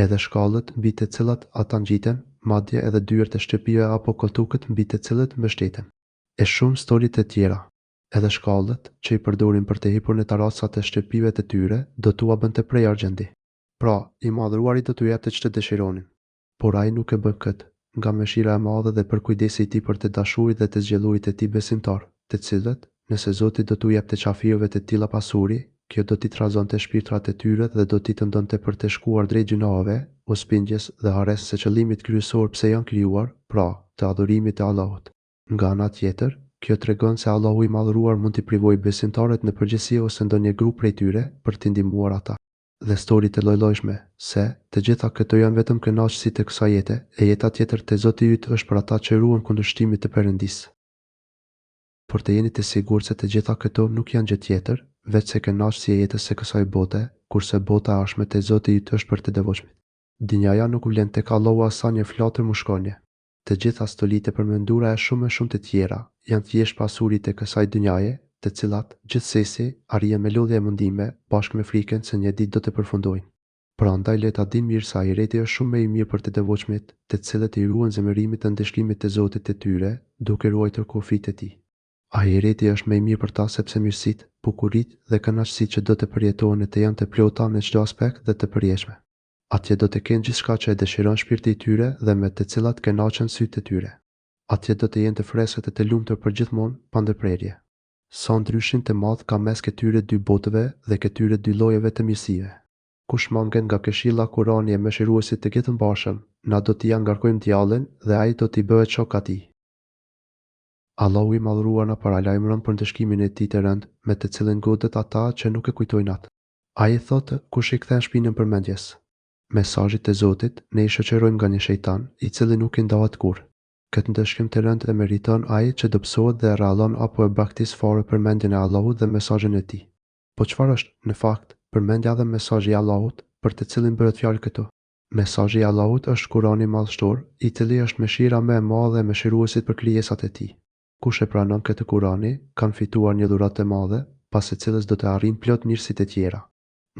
Edhe shkallët mbi të cilat ata ngjiten, madje edhe dyert e shtëpive apo koltukët mbi të cilët mbështeten. E shumë stori të tjera. Edhe shkallët që i përdorin për të hipur në terrasat e shtëpive të tyre, do t'ua bënte prej argjendi. Pra, i madhruari do t'u jepte ç'të dëshironin. Por ai nuk e bën këtë, nga mëshira e madhe dhe për kujdesi i tij për të dashurit dhe të zgjellurit e tij besimtar, të cilët, nëse Zoti do t'u jepte qafirëve të tilla pasuri, kjo do t'i trazonte shpirtrat e tyre dhe do t'i të ndonte për të shkuar drejt gjunave, uspinjes dhe hares së qëllimit kryesor pse janë krijuar, pra, të adhurimit të Allahut. Nga ana tjetër, kjo tregon se Allahu i madhruar mund t'i privojë besimtarët në përgjithësi ose ndonjë grup prej tyre për t'i ndihmuar ata. Dhe stori të lloj-llojshme, se të gjitha këto janë vetëm kënaqësi të kësaj jete, e jeta tjetër te Zoti yt është për ata që ruan kundër shtimit të Perëndisë. Por të jeni të sigurt se të gjitha këto nuk janë gjë tjetër, veç se kënaqësia e jetës së kësaj bote, kurse bota e ardhshme te Zoti yt është për të devotshmit. Dynjaja nuk vlen tek Allahu as sa një flatër mushkonje. Të gjitha stolitë e përmendura e shumë të tjera janë thjesht pasuri të kësaj dynjaje, të cilat gjithsesi arrijen me lodhje e mundime bashkë me frikën se një ditë do të përfundojnë. Prandaj le ta dinë mirë se ahireti është shumë më i mirë për të devotshmit, të cilët i ruajnë zemërimit të ndeshkimit të Zotit të tyre, duke ruajtur kufijtë e tij. Ahireti është më i mirë për ta sepse mirësitë, bukuritë dhe kënaqësitë që do të përjetohen të janë të plota në çdo aspekt dhe të përjetshme. Atje do të kenë gjithçka që e dëshiron shpirti i tyre dhe me të cilat kënaqen sytë e tyre. Atje do të jenë të freskët e të lumtur përgjithmonë, pa ndërprerje. Sa ndryshim të madh ka mes këtyre dy botëve dhe këtyre dy llojeve të mirësive. Kush mangen nga këshilla Kurani e mëshiruesit të gjithëmbashëm, na do t'i angarkojmë djallin dhe ai do t'i bëhet shok atij. Allahu i madhruar na paralajmëron për ndëshkimin e tij të rënd, me të cilën godet ata që nuk e kujtojnë atë. Ai thotë, kush i kthen shpinën përmendjes. Mesazhit të Zotit ne i shoqërojmë nga një shejtan, i cili nuk i ndahet kurrë. Këtë ndëshkim të rënd e meriton ai që dobësohet dhe rrallon apo e braktis fare përmendjen e Allahut dhe mesazhin e tij. Po çfarë është, në fakt, përmendja dhe mesazhi i Allahut, për të cilin bëhet fjalë këtu? Mesazhi i Allahut është Kurani madhështor, i cili është mëshira më e madhe e mëshiruesit për krijesat e tij. Kush e pranon këtë Kurani, kanë fituar një dhuratë të madhe, pas së cilës do të arrijnë plot mirësitë e tjera.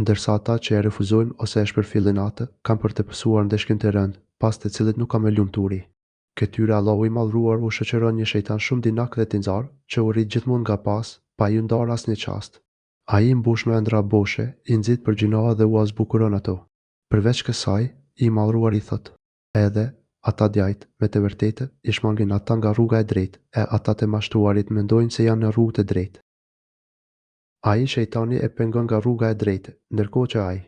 Ndërsa ata që e refuzojnë ose e shpërfillin atë, kanë për të pësuar ndeshkim të rënd, pas të cilit nuk ka me lumturi. Këtyre Allahu i madhruar u shoqëron një shejtan shumë dinak dhe tinxar, që u rrit gjithmonë nga pas, pa ju ndar asnjë çast. Ai mbush me ëndra boshe, i nxit për gjinoha dhe u zbukuron ato. Përveç kësaj, i madhruar i thot: edhe ata djajt, me të vërtetë, i shmangin ata nga rruga e drejtë, e ata të mashtuarit mendojnë se janë në rrugë të drejtë. Ai shejtani e pengon nga rruga e drejtë, ndërkohë që ai,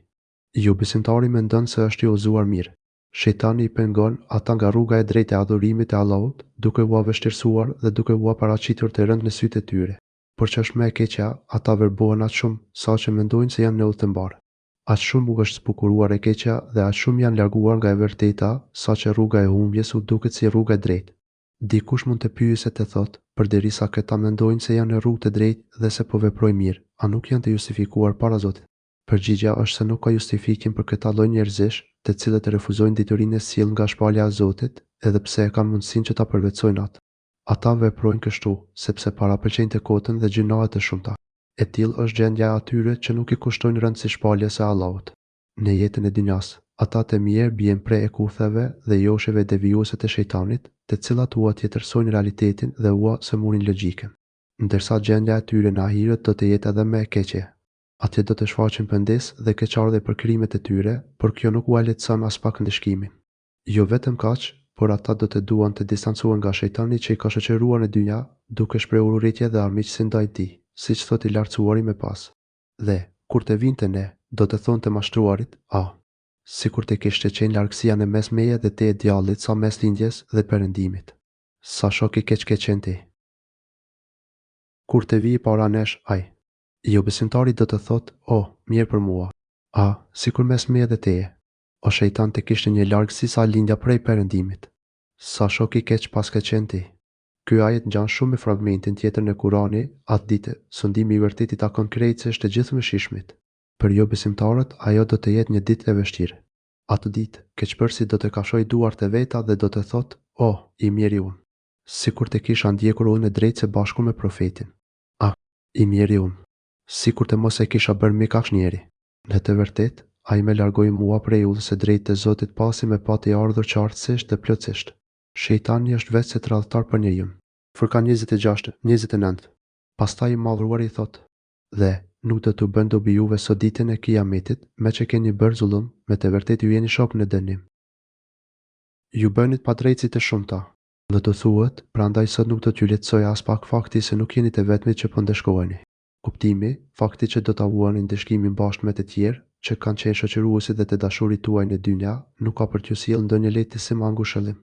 ju besimtari mendon se është i udhëzuar mirë. Shejtani i pengon ata nga rruga e drejtë e adhurimit të Allahut, duke u vështirësuar dhe duke u paraqitur të rënd në sytë e tyre. Por ç'është më e keqja, ata verbohen aq shumë sa që mendojnë se janë në udhë të mbar. Aq shumë u është zbukuruar e keqja dhe aq shumë janë larguar nga e vërteta, saqë rruga e humbjes u duket si rruga e drejtë. Dikush mund të pyesë të thotë, përderisa këta mendojnë se janë në rrugë të drejtë dhe se po veprojnë mirë, a nuk janë të justifikuar para Zotit? Përgjigjja është se nuk ka justifikim për këta lloj njerëzish, të cilët refuzojnë diturinë e sjellë nga shpalja e Zotit, edhe pse e kanë mundësinë që ta përvetsojnë atë. Ata veprojnë kështu, sepse parapëlqejnë të kotën dhe gjinoa të shumta. E tillë është gjendja e atyre që nuk i kushtojnë rëndësi shpaljes së Allahut. Në jetën e dynjas, ata të mirë bien prej ekutheve dhe josheve devijuese të shejtanit, të cilat ua tjetërsojnë realitetin dhe ua sëmurin logjikën. Ndërsa gjendja e tyre në ahiret do të jetë edhe më e keqe. Atje do të shfaqen pëndesë dhe keqardhje për krimet e tyre, por kjo nuk ua lehtëson as pak ndëshkimin. Jo vetëm kaq, por ata do të duan të distancohen nga shejtani që i ka shoqëruar në dynja, duke shprehur urrëtie dhe armiqësi ndaj tij, siç thotë i lartësuari më pas. Dhe kur të vinte ne, do të thonë të mashtruarit, sikur të kishte qenë largësia në mes meje dhe te e djallit sa mes lindjes dhe perëndimit. Sa shok i keq ke qenë ti. Kur të vijë para nesh, jo besimtari do të thotë, mirë për mua. Sikur mes meje dhe teje. O shejtan të kishte një largësi sa lindja prej perëndimit. Sa shok i keq pas ke qenë ti. Ky ajet ngjan shumë me fragmentin tjetër në Kurani, atë ditë, sondimi i vërtetë i takon krejtësisht të gjithë mëshirshmit. Për jo besimtarët, ajo do të jetë një ditë e vështirë. Atë ditë, keqbërësi do të kafshojë duart e veta dhe do të thotë: "Oh, i mjeri unë, sikur të kisha ndjekur unë e drejtë së bashku me profetin. Ah, i mjeri unë, sikur të mos e kisha bërë mik asnjëri. Në të vërtetë, ai më largoi mua prej udhës së drejtë të Zotit pasi më pati ardhur qartësisht dhe plotësisht. Shejtani është vetë se tradhtar për njeriu." Furkan 26:29. Pastaj i Madhëruari thotë: "Dhe nuk do t'u bën dobi juve sot ditën e Kiametit, me që keni bërë zullum, me të vërtetë ju jeni shok në dënim. Ju bënit padrejtësi të shumta." Do të thuhet, prandaj sot nuk do t'ju lehtësoj as pak fakti se nuk jeni të vetmit që po ndeshkoheni. Kuptimi, fakti që do ta vuani ndeshkimin bashkë me të tjerë që kanë qenë shoqëruesi dhe të dashurit tuaj në dynja, nuk ka për t'ju sjellë ndonjë lehtësi me ngushëllim.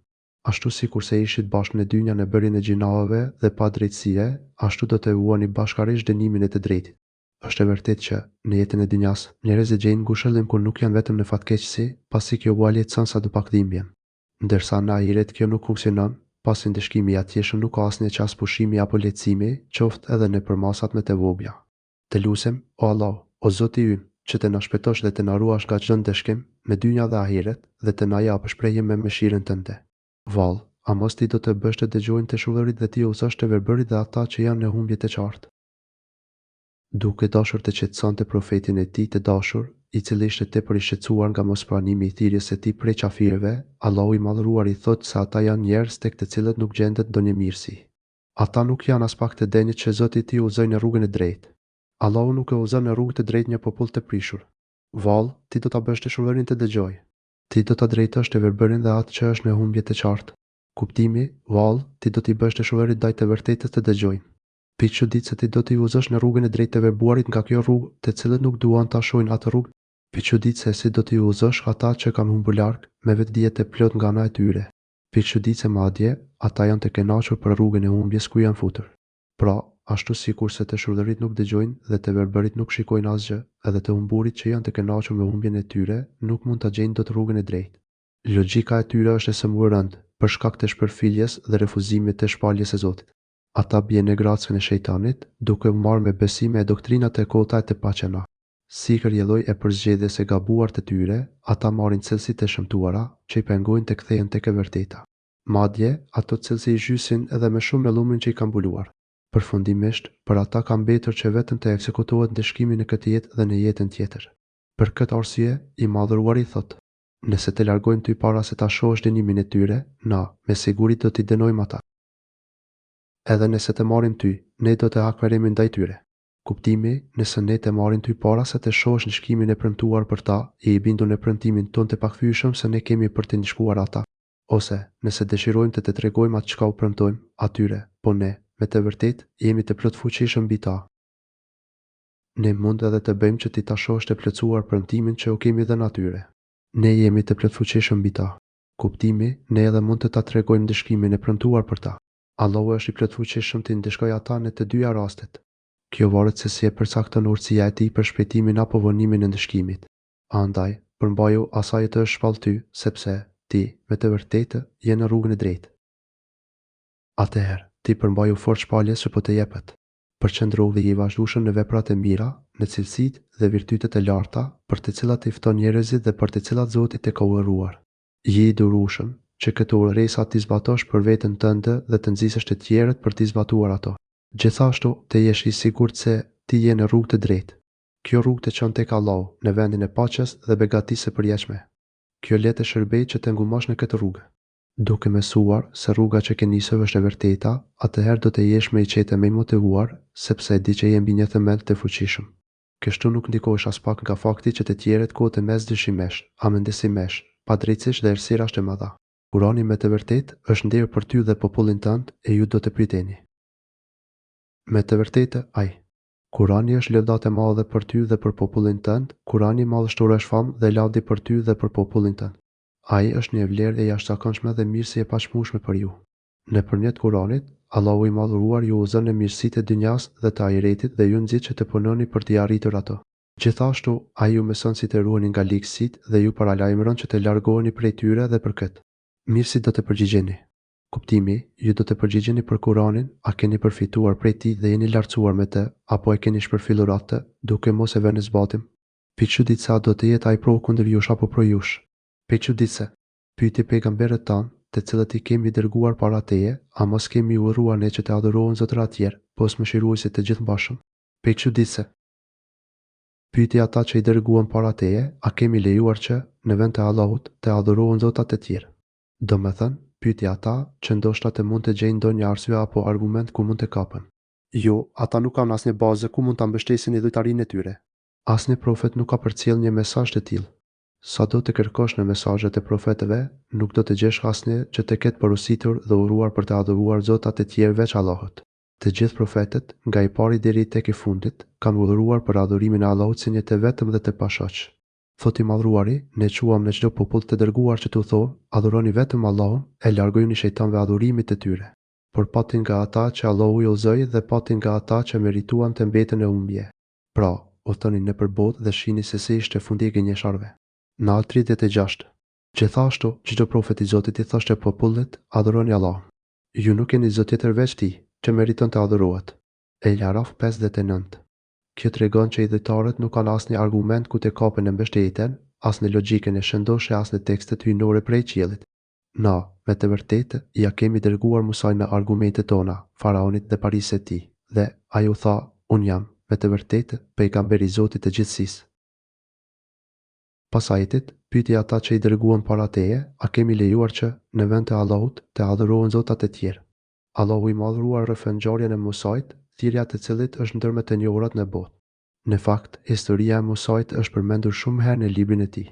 Ashtu si kurse ishit bashkë në dynja në bërjen e gjinave dhe padrejtësie, ashtu do të vuani bashkërisht dënimin e të drejtit. Është e vërtetë që në jetën e dynjas, njerëzit gjejnë ngushëllim kur nuk janë vetëm në fatkeqësi, pasi kjo ua lehtëson sa të pak dhimbjen. Ndërsa në ahiret kjo nuk funksionon, pasi ndeshkimi i atjeshëm nuk ka asnjë qas pushimi apo lehtësimi, qoftë edhe në përmasat me të vogla. Të lutem, o Allah, o Zoti ynë, që të na shpëtosh dhe të na ruash nga çdo ndeshkim, në dynja dhe ahiret, dhe të na japësh shprehje me mëshirën tënde. Vallë, a mos ti do të bësh të dëgjojnë të shullërit dhe ti uzosh të verbërit dhe ata që janë në humbje të qartë. Duke dashur të qetësonte profetin e tij të dashur, i cili ishte tepër i shqetësuar nga mospranimi i thirrjes së tij prej qafirëve, Allahu i Madhëruari thotë se ata janë njerëz tek të cilët nuk gjendet ndonjë mirësi. Ata nuk janë as pak të denjë që Zoti i tij udhëzoi në rrugën e drejtë. Allahu nuk e udhëzon në rrugë të drejtë një popull të prishur. Vallë, ti do ta bësh të shullërin të dëgjoj. Ti do ta drejtosh të verbërin dhe atë që është në humbje të qartë. Kuptimi, vallë, ti do t'i bësh të shullërit ndaj të vërtetës të dëgjojnë. Pikë çuditë se ti do t'i udhëzosh në rrugën e drejtë të verbuarit nga kjo rrugë, të cilët nuk duan ta shohin atë rrugë. Pikë çuditë se si do t'i udhëzosh ata që kanë humbur larg, me vetdije të plot nga ana e tyre. Pikë çuditë se madje ata janë të kënaqur për rrugën e humbjes ku janë futur. Pra, ashtu sikurse të shullërit nuk dëgjojnë dhe të verbërit nuk shikojnë asgjë, edhe të humburit që janë të kënaqur me humbjen e tyre, nuk mund ta gjejnë dot rrugën e drejtë. Logjika e tyre është e sëmurë rënd, për shkak të shpërfiljes dhe refuzimit të shpaljes së Zotit. Ata bien në grancën e shejtanit, duke u marrë me besime e doktrinat e kota e të paqena. Si kërjelloj e përzgjedhjes së gabuar të tyre, ata marrin cilësi të shëmtuara që i pengojnë të kthehen tek e vërteta. Madje, ato cilësi i zhysin edhe më shumë me llumin që i kanë mbuluar. Përfundimisht, për ata ka mbetur që vetëm të ekzekutohet ndeshkimi në këtë jetë dhe në jetën tjetër. Për këtë arsye, i Madhëruari thotë: "Nëse të largojmë ty para se ta shohësh dënimin e tyre, na, me siguri do t'i dënojmë ata. Edhe nëse të marrim ty, ne do të akveremi ndaj tyre." Kuptimi, nëse ne të marrim ty para se të shohësh ndeshkimin e premtuar për ta, i bindur në premtimin ton të pakthyeshëm se ne kemi për të ndeshkuar ata. Ose, nëse dëshirojmë të tregojmë atë çka u premtojmë atyre, po ne, me të vërtetë, jemi të plot fuqishëm mbi ta. Ne mund edhe të bëjmë që ti ta shohësh të plotësuar premtimin që u kemi dhënë atyre. Ne jemi të plot fuqishëm mbi ta. Kuptimi, ne edhe mund të ta tregojmë ndeshkimin e premtuar për ta. Allahu është i plot fuqishëm të ndeshkojë ata në të dyja rastet. Kjo varet se si e përcakton urtësia e tij për shpejtimin apo vonimin e ndeshkimit. Andaj, përmbaju asaj të është shpall ty, sepse ti, me të vërtetë, je në rrugën e drejtë. Atëherë, ti përmbaju fort shpalljes që po të jepet. Përqendrohu dhe je i vazhdueshëm në veprat e mira, në cilësitë dhe virtytet e larta, për të cilat i fton njerëzit dhe për të cilat Zoti të ka urdhëruar. Je i durueshëm që këto urrësa ti zbatosh për veten tënde dhe të nxisësh të tjerët për t'i zbatuar ato. Gjithashtu, të jesh i sigurt se ti je në rrugë të drejtë. Kjo rrugë të çon tek Allahu, në vendin e paqes dhe begatisë së përjetshme. Kjo le të shërbej që të ngumosh në këtë rrugë. Duke mësuar se rruga që ke nisur është e vërteta, atëherë do të jesh më i qetë e më i motivuar, sepse e di që je mbi një themel të fuqishëm. Kështu nuk ndikohesh as pak nga fakti që të tjerët kohët e mes dyshimesh, amendesimesh, padrejtësish dhe errësirash të mëdha. Kurani me të vërtetë është nder për ty dhe popullin tënd e ju do të priteni. Me të vërtetë, ai. Kurani është lëvdat e madhe për ty dhe për popullin tënd, Kurani madhështor është famë dhe lavdi për ty dhe për popullin tënd. Ai është një vlerë e jashtëzakonshme dhe mirësi e paqëmueshme për ju. Nëpërmjet Kuranit, Allahu i Madhëruar ju udhëzon në mirësitë e dynjas dhe të ahiretit dhe ju nxit që të punoni për t'i arritur ato. Gjithashtu, ai ju mëson si të ruheni nga ligësitë dhe ju paralajmëron që të largoheni prej tyre dhe për këtë. Mirë si do të përgjigjeni. Kuptimi, ju do të përgjigjeni për Kur'anin, a keni përfituar prej tij dhe jeni lartësuar me të, apo e keni shpërfillur atë, duke mos e vënë zbatim? Piçuditsa do të jetë ai pro kundër jush apo pro jush? Piçuditse, pyeti pejgamberët tanë, të cilët i kemi dërguar para teje, a mos kemi urruar ne që të adhurohen zotëra tjerë, pos mëshiruesit të gjithëmbashëm? Piçuditse, pyeti ata që i dërguan para teje, a kemi lejuar që, në vend të Allahut, të adhurohen zotat e tjerë? Domethënë, pyeti ata që ndoshta të mund të gjejnë ndonjë arsye apo argument ku mund të kapen. Jo, ata nuk kanë asnjë bazë ku mund ta mbështesin idhujtarinë e tyre. Asnjë profet nuk ka përcjell një mesazh të tillë. Sado të kërkosh në mesazhet e profetëve, nuk do të gjesh asnjë që të ketë porositur dhe uruar për të adhuruar zotat e tjerë veç Allahut. Të gjithë profetët, nga i pari deri tek i fundit, kanë udhëruar për adhurimin e Allahut si një të vetëm dhe të pashoq. Thot i Madhruari, ne quam në çdo popull të dërguar që t'u thonë, adhuroni vetëm Allahun, e largojuni shejtanëve adhurimit të tyre. Por patin nga ata që Allahu i udhëzoi dhe patin nga ata që merituan të mbeten e humbje. Pra, udhëtoni nëpër botë dhe shihni se si ishte fundi i gënjesharëve. Në 36. Gjithashtu, çdo profet i Zotit i thoshte popullit, adhuroni Allahun. Ju nuk keni zot tjetër veç tij, që meriton të adhurohet. El Araf 59. Kjo tregon që idhujtarët nuk kanë asnjë argument ku të kapen në mbështetjen, as në logjikën e shëndoshë as në tekstet hyjnore prej qiellit. Na, me të vërtetë, ja kemi dërguar Musaj me argumentet tona, faraonit dhe parisë e tij, dhe ai u tha, unë jam, me të vërtetë, pejgamberi i Zotit të gjithësisë. Pas ajetit, pyeti ata që i dërguan para teje, a kemi lejuar që, në vend të Allahut, të adhurohen zotat e tjerë? Allahu i madhruar rrëfën ngjarjen e Musait, thirrja të cilit është ndër më të njohurat në botë. Në fakt, historia e Musait është përmendur shumë herë në librin e tij.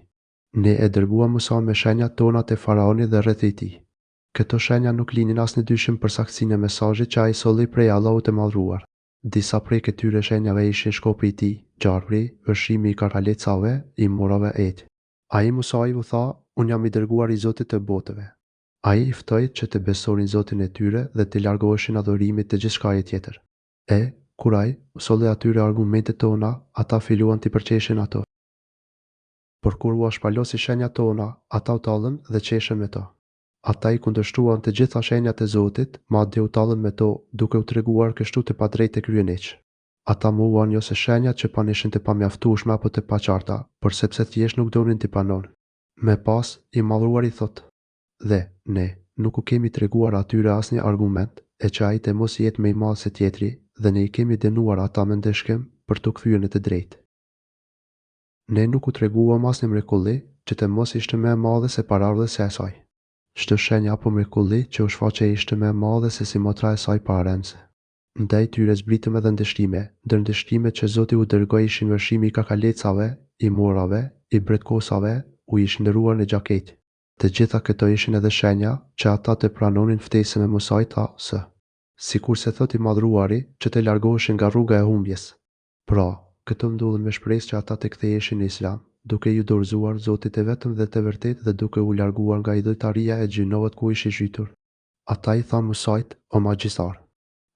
Ne e dërguam Musa me shenjat tona te faraoni dhe rreth i tij. Këto shenja nuk linin asnjë dyshim për saktësinë e mesazhit që ai solli prej Allahut të madhruar. Disa prej këtyre shenjave ishin shkopi i tij, gjarpri, vëshimi i karalecave, i morave et. Ai Musai u tha, unë jam i dërguar i Zotit të botëve. Ai i ftoi që të besonin Zotin e tyre dhe të largoheshin adhurimit të gjithçkaje tjetër. Kur ai solli atyre argumentet tona, ata filluan t'i përqeshin ato. Por kur u shpalosi shenjat tona, ata u tallën dhe qeshën me to. Ata i kundërshtuan të gjitha shenjat e Zotit, madje u tallën me to, duke u treguar kështu të padrejtë të kryeneq. Ata mohuan jo se shenjat që panishin të pamjaftueshme apo të paqarta, por sepse thjesht nuk donin t'i panonin. Me pas, i Madhruari thot: "Dhe ne nuk u kemi treguar atyre asnjë argument, e që ai të mos jetë më i madh se tjetri, dhe ne i kemi dënuar ata me ndeshkim për t'u kthyer në të drejtë. Ne nuk u treguam asnjë mrekulli që të mos ishte më e madhe se paraardhësi e saj. Çdo shenjë apo mrekulli që u shfaqe ishte më e madhe se si motra e saj paraardhëse. Ndaj tyre zbritëm edhe ndëshkime, ndër ndëshkimet që Zoti u dërgoi ishin vërshimi i kakalecave, i morave, i bretkosave, u ish ndëruar në gjaketë. Të gjitha këto ishin edhe shenja që ata të pranonin ftesën e Musait se sikur se thot i Madhruari që të largoheshin nga rruga e humbjes. Pra, këto ndodhen me shpresë që ata të ktheheshin në Islam, duke ju dorëzuar Zotit e vetëm dhe të vërtetë dhe duke u larguar nga idhujtaria e gjinohet ku ishin zhytur. Ata i thanë Musait, o magjistar,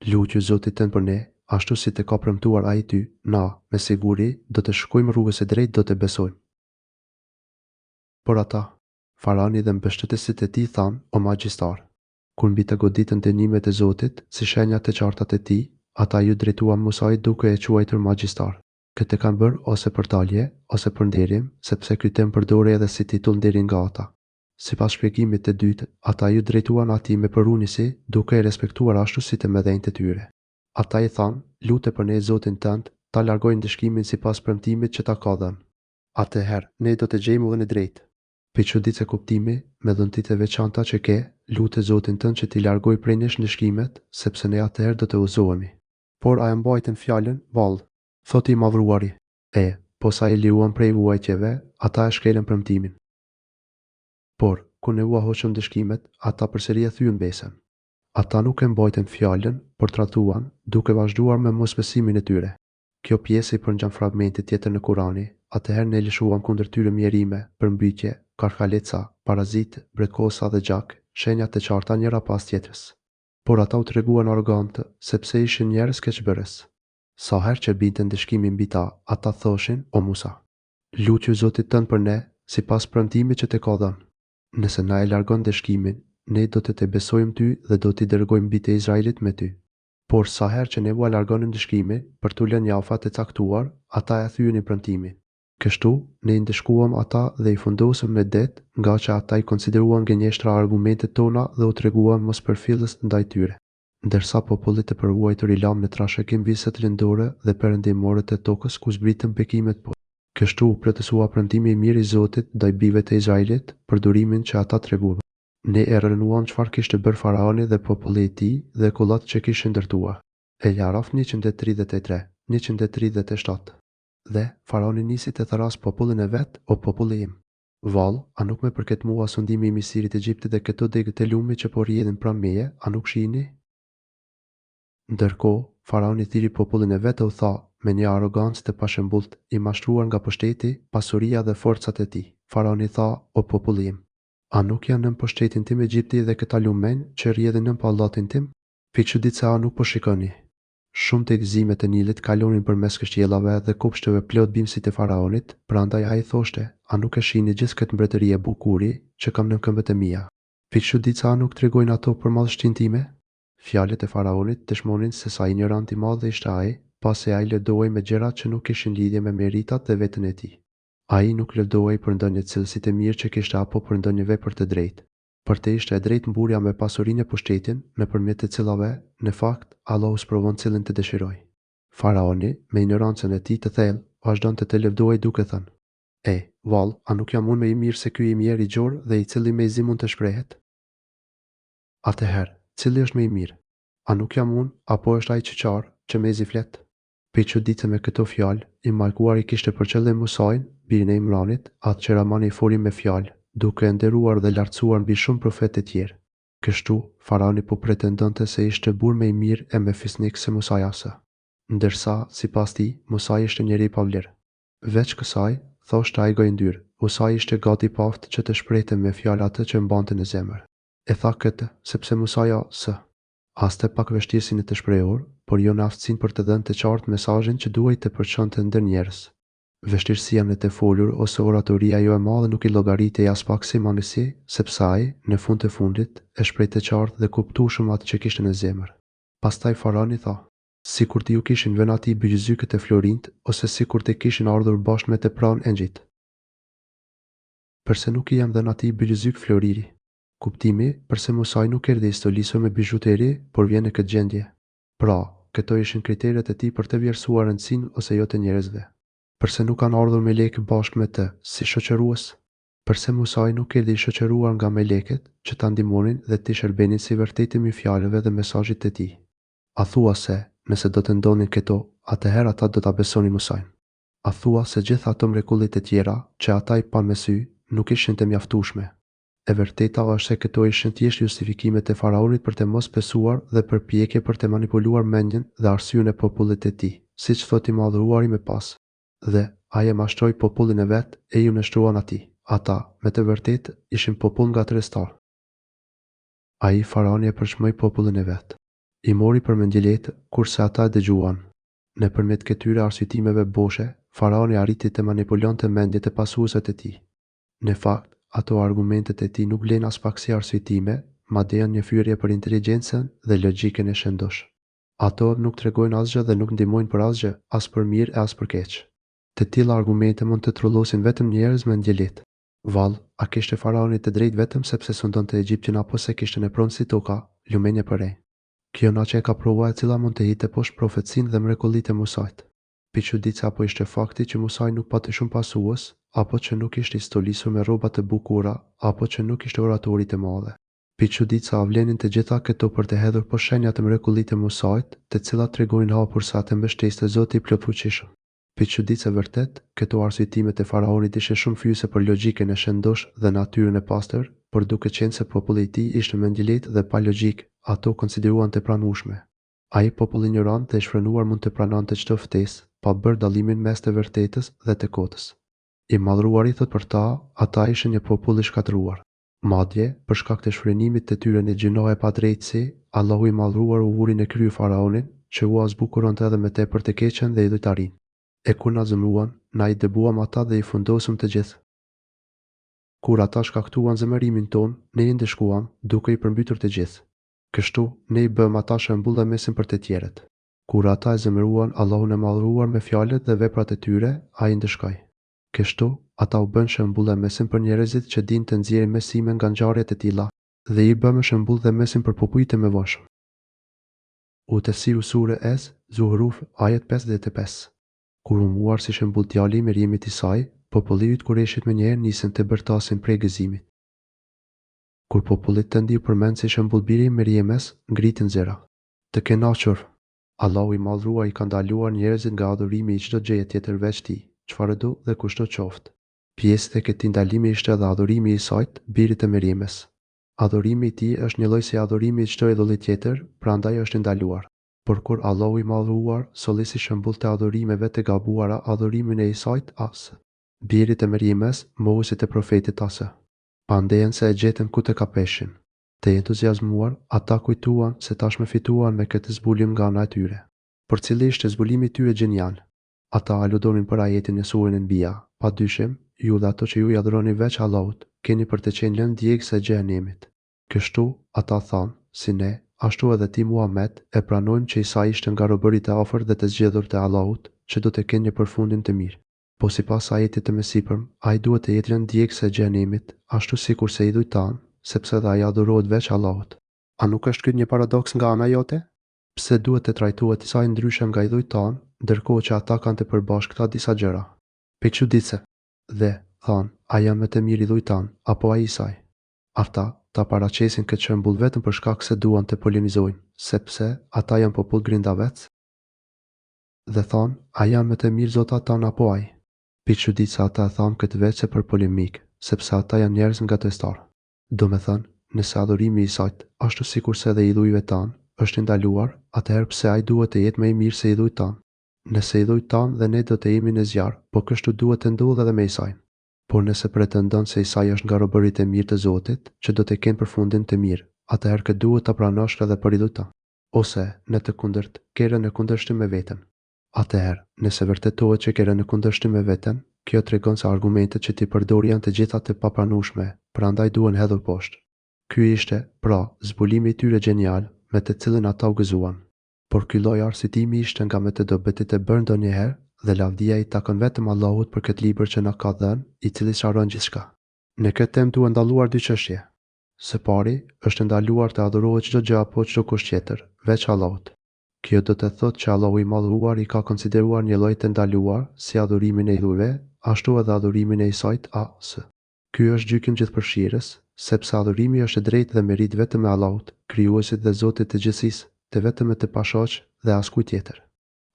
lutju Zotit tënd për ne, ashtu si të ka premtuar ai ty, na, me siguri, do të shkojmë rrugës e drejtë, do të besojmë. Por ata, faraoni dhe mbështetësit e tij thanë, o magjistar, kur mbi të goditën dënimet e Zotit, si shenjat e qarta të tij, ata ju drejtuan Musait duke e quajtur magjistar. Këtë kanë bërë ose për talje, ose për nderim, sepse ky term përdorej edhe si titull nderi nga ata. Sipas shpjegimit të dytë, ata ju drejtuan atij me përunisi, duke e respektuar ashtu si të mëdhenjtë e tyre. Ata i thanë, lute për ne Zotin tënd, ta largojë ndëshkimin sipas premtimit që ta ka dhënë. Atëherë, ne do të gjejmë udhën e drejtë. Për çuditse kuptimi, me dhëntit e veçanta që ke, lute Zotin tënd që t'i largoj prej nesh ndëshkimet, sepse ne atëherë do të udhëzohemi. Por a e mbajtën fjalën, vallë, thoti i Madhruari. Po sa e liuan prej vuajtjeve, ata e shkelën premtimin. Por, kur ne u hoqëm ndëshkimet, ata përsëri e thyen besën. Ata nuk e mbajtën fjalën, por tratuan, duke vazhduar me mosbesimin e tyre. Kjo pjesë i përngjan fragmentit tjetër në Kurani, atëherë ne lëshuam kundër tyre mjerime, përmbytje, karkaleca, parazit, brekosa dhe gjak, shenjat e qarta njëra pas tjetrës. Por ata u treguan arrogantë, sepse ishin njerëz keqbërës. Sa herë që binte ndëshkimi mbi ta, ata thoshin, o Musa, lutju Zotit tënd për ne, sipas premtimit që të ka dhënë. Nëse na e largon ndëshkimin, ne do të besojmë ty dhe do t'i dërgojmë bijtë e Izraelit me ty. Por sa herë që ne u largonim dëshkimi për t'u lënë jafat e caktuar, ata e thyenin premtimin. Kështu, ne i ndëshkuam ata dhe i fundosëm me det, nga që ata i konsideruan gënjeshtra argumentet tona dhe u treguan mospërfillës ndaj tyre. Ndërsa popullit e përvuajtur i lam në trashëgim viset lindore dhe perëndimore të tokës ku zbritën bekimet po. Kështu u plotësua premtimi i mirë i Zotit ndaj bijve të Izraelit për durimin që ata treguan. Ne e rënuam çfarë kishte bërë faraoni dhe populli i tij dhe kullat që kishin ndërtuar. Eljaraf 133, 137. Dhe faraoni nisi të tharas popullin e vet, o populli im. Vallë, a nuk me përket mua sundimi i misirit Egjiptit dhe këto degët e lumit që po rrjedhin pranë meje, a nuk shihni? Ndërkohë, faraoni thiri popullin e vet dhe u tha, me një arrogancë të pashembullt, i mashtruar nga pushteti, pasuria dhe forcat e tij. Faraoni tha, o populli im, a nuk janë nën pushtetin tim Egjipti dhe këta lumen që rrjedhin nën pallatin tim? Pikçuditse a nuk po shikoni? Shumë të gëzimet e Nilit kalonin përmes kështjellave dhe kopshteve plot bimësit e faraonit, prandaj ai thoshte, a nuk e shihni gjithë këtë mbretëri e bukuri që kam në këmbët e mia? Pikçuditse a nuk tregojnë ato për madhështinë time? Fjalët e faraonit dëshmonin se sa ignorant i madh ishte ai, pasi ai lëdohej me gjërat që nuk kishin lidhje me meritat dhe veten e tij. Ai nuk lëdohej për ndonjë cilësi të mirë që kishte apo për ndonjë vepër të drejtë. Për të ishte e drejtë mburja me pasurinë e pushtetin, nëpërmjet të cilave, në fakt, Allahu sprovon cilën të dëshiroj. Faraoni, me ignorancën e tij të thellë, vazhdonte të lëvdohej duke thënë: vallë, a nuk jam unë më i mirë se ky i mirë i gjorë dhe i cili me zi mund të shprehet? Atëherë, cili është më i mirë? A nuk jam unë, apo është ai çiçar që mezi flet? Pikçuditse me këto fjalë, i Mallkuari kishte për qëllim Musain, birin e Imranit, atë që Ramani i foli me fjalë, duke e nderuar dhe lartësuar mbi shumë profetë të tjerë. Kështu, faraoni po pretendonte se ishte burr më i mirë e me fisnik se Musai asa. Ndërsa, sipas tij, Musai ishte njeri i pavlerë. Veç kësaj, thoshte ai gojëndyrë, Musai ishte gati pa aftë që të shprehte me fjalë atë që mbante në zemër. E tha këtë, sepse Musai haste pak vështirësinë të shprehur, por jo në aftësinë për të dhënë të qartë mesazhin që duhej të përçonte ndër njerëz. Vështirësia në të folur ose oratoria jo e madhe nuk i llogaritej as pak si manisi, sepse ai, në fund të fundit, e shpreh të qartë dhe kuptueshëm atë që kishte në zemër. Pastaj faraoni tha: sikur të ju kishin vënë atij bygjëzykët e Florint, ose sikur të kishin ardhur bashkë me të pranë engjit. Përse nuk I janë dhënë atij bygjëzyk floriri? Kuptimi, përse Musai nuk erdhi i stolisur me bizhuteri, por vjen në këtë gjendje. Pra, këto ishin kriteret e tij për të vlerësuar rëndësinë ose jo të njerëzve. Përse nuk kanë ardhur melekë bashkë me të, si shoqërues? Përse Musai nuk erdhi i shoqëruar nga melekët që ta ndihmonin dhe t'i shërbenin si vërtetimi I fjalëve dhe mesazhit të tij? A thua se, nëse do të ndonin këto, atëherë ata do ta besonin Musain? A thua se gjithë ato mrekullit e tjera që ata I pan me sy, nuk ishin të mjaftueshme? E vërteta është se këto ishin thjesht justifikimet e faraonit për të mos besuar dhe përpjekje për të manipuluar mendjen dhe arsyen e popullit të tij, siç thotë I madhëruari më pas. Dhe ai e mashtroi popullin e vet e ju nështruan atij. Ata, me të vërtetë, ishin popull ngatrestar. Ai faraoni e përçmoi popullin e vet. I mori për mendjeletë kurse ata e dëgjuan. Nëpërmjet këtyre arsyetimeve boshe, faraoni arriti të manipulonte mendjet e pasuesve të tij. Në fakt, ato argumentet e tij nuk vlen as pak si arsyetime, madje janë një fyerje për inteligjencën dhe logjikën e shëndosh. Ato nuk tregojnë asgjë dhe nuk ndihmojnë për asgjë, as për mirë e as për keq. Të tilla argumente mund të trullosin vetëm njerëz me ndjelit. Vallë, a kishte faraoni të drejtë vetëm sepse sundonte Egjiptin apo se kishte në pronë si toka, lumenje për re? Kjo na që e ka provua e cila mund të hitte poshtë profecinë dhe mrekullitë e Musait. Pikçuditse apo ishte fakti që Musai nuk pati shumë pasues, apo që nuk ishte I stolisur me rroba të bukura, apo që nuk ishte oratori të madhe. Pikçuditse a vlenin të gjitha këto për të hedhur poshtë shenjat e mrekullitë të Musait, të cilat tregojnë hapur se atë mbështeste Zoti I plotfuqishëm. Pikçuditse vërtet, këto arsyetimet e faraonit ishin shumë fyese për logjikën e shëndosh dhe natyrën e pastër, por duke qenë se populli I tij ishte mendjelejtë dhe pa logjik, ato konsideruan të pranueshme. Ai popull ignorant dhe I shfrenuar mund të pranonte çdo ftesë, pa bërë dallimin mes të vërtetës dhe të kotës. I madhruari thot për ta, ata ishin një popull I shkatëruar. Madje, për shkak të shfrenimit të tyre në gjinoje pa drejtësi, Allahu I madhruar u vuri në krye faraonin, që u zbukuronte edhe me tepër të keqen dhe idhujtarinë. E kur na zëmruan, na I dëbuam ata dhe I fundosëm të gjithë. Kur ata shkaktuan zemërimin ton, ne i ndeshkuam, duke i përmbytur të gjithë. Kështu, ne i bëm ata shembull dhe mesim për të tjerët. Kur ata e zemëruan Allahun e madhëruar me fjalët dhe veprat e tyre, ai ndeshkoi. Kështu, ata u bën shembull dhe mesim për njerëzit që dinë të nxjerrin mesime nga ngjarjet e tilla, dhe i bëm shembull dhe mesim për popujt e mëvonshëm. Utesiru sure Es, Zuhruf, ajet 55. Kur u muar si shembull djali i Meriemit i saj, populli i Kureshit menjëherë nisën të bërtasin prej gëzimit. Kur popullit të ndi u përmend si shembull biri i Meriemes, ngritën zëra. Të kënaqur, Allahu i madhruar i ka ndaluar njerëzit nga adhurimi i çdo gjëje tjetër veç tij, çfarë do dhe kushto qoftë. Pjesë e këtij ndalimi ishte edhe adhurimi i sajt, birit të Meriemes. Adhurimi i tij është një lloj si adhurimi i çdo idolli tjetër, prandaj është ndaluar. Por kur Allahu i madhruar solli si shembull të adhurimeve të gabuara adhurimin e Isait as, birit të Meriemes, mohuesit e profetit Asa. Pandehen se e gjetën ku të kapeshin. Të entuziazmuar, ata kujtuan se tashmë fituan me këtë zbulim nga ana e tyre. Por cili ishte zbulimi i tyre gjenial? Ata aludonin për ajetin e surën Anbiya, padyshim, ju dhe ato që ju i adhuroni veç Allahut, keni për të qenë lënë djegës e xhenemit. Kështu, ata thanë, si ne, ashtu edhe ti Muhammed, e pranojmë që Isa ishte nga robërit e afërt dhe të zgjedhur të Allahut, që do të kenë një përfundim të mirë. Po sipas ajetit të mësipërm, ai duhet të jetë lënë djegës e xhenemit, ashtu sikurse idhujt tanë, sepse dhe ai adhurohet veç Allahut. A nuk është ky një paradoks nga ana jote? Pse duhet të trajtohet Isa ndryshe nga idhujt tanë, ndërkohë që ata kanë të përbashkëta disa gjëra? Peçuditse. Dhe, thanë, a janë më të mirë idhujt tanë, apo ai Isai? Ata ta paraqesin këtë shembull vetëm për shkak se duan të polemizojnë, sepse ata janë popull grindavec. Dhe thanë, a janë më të mirë zotat tanë apo ai? Peçuditse ata thanë këtë veç për polemik, sepse ata janë njerëz ngatëstar. Do me thënë, nëse adhurimi i Isait, ashtu sikurse edhe idhujve tanë, është ndaluar, atëherë pse ai duhet të jetë më i mirë se idhujt tanë? Nëse idhujt tanë dhe ne do të jemi në zjarr, po kështu duhet të ndodhë edhe me Isain. Por nëse pretendon se Isai është nga robërit e mirë të Zotit, që do të kenë përfundim të mirë, atëherë këtë duhet ta pranosh edhe për idhujt tanë. Ose, në të kundërt, kere në kundërshtim me veten. Atëherë, nëse vërtetohet që kere në kundërshtim me veten, kjo tregon se argumentet që ti përdor janë të gjitha të papranueshme, prandaj duhen hedhur poshtë. Ky ishte, pra, zbulimi i tyre gjenial, me të cilën ata u gëzuan. Por ky lloj arsitimi ishte nga me të dobetit e bërë ndonjëherë, dhe lavdia i takon vetëm Allahut për këtë libër që na ka dhënë, i cili sqaron gjithçka. Në këtë temë duhen ndaluar dy çështje. Së pari, është ndaluar të adhurohet çdo gjë apo çdo kusht tjetër, veç Allahut. Kjo do të thotë që Allahu i madhruar i ka konsideruar një lloj të ndaluar si adhurimin e idhujve, ashtu edhe adhurimin e Isait as. Ky është gjykim gjithëpërfshirës, sepse adhurimi është drejt dhe merit vetëm e Allahut, krijuesit dhe Zotit të gjithësisë, të vetëm të pashoq dhe askujt tjetër.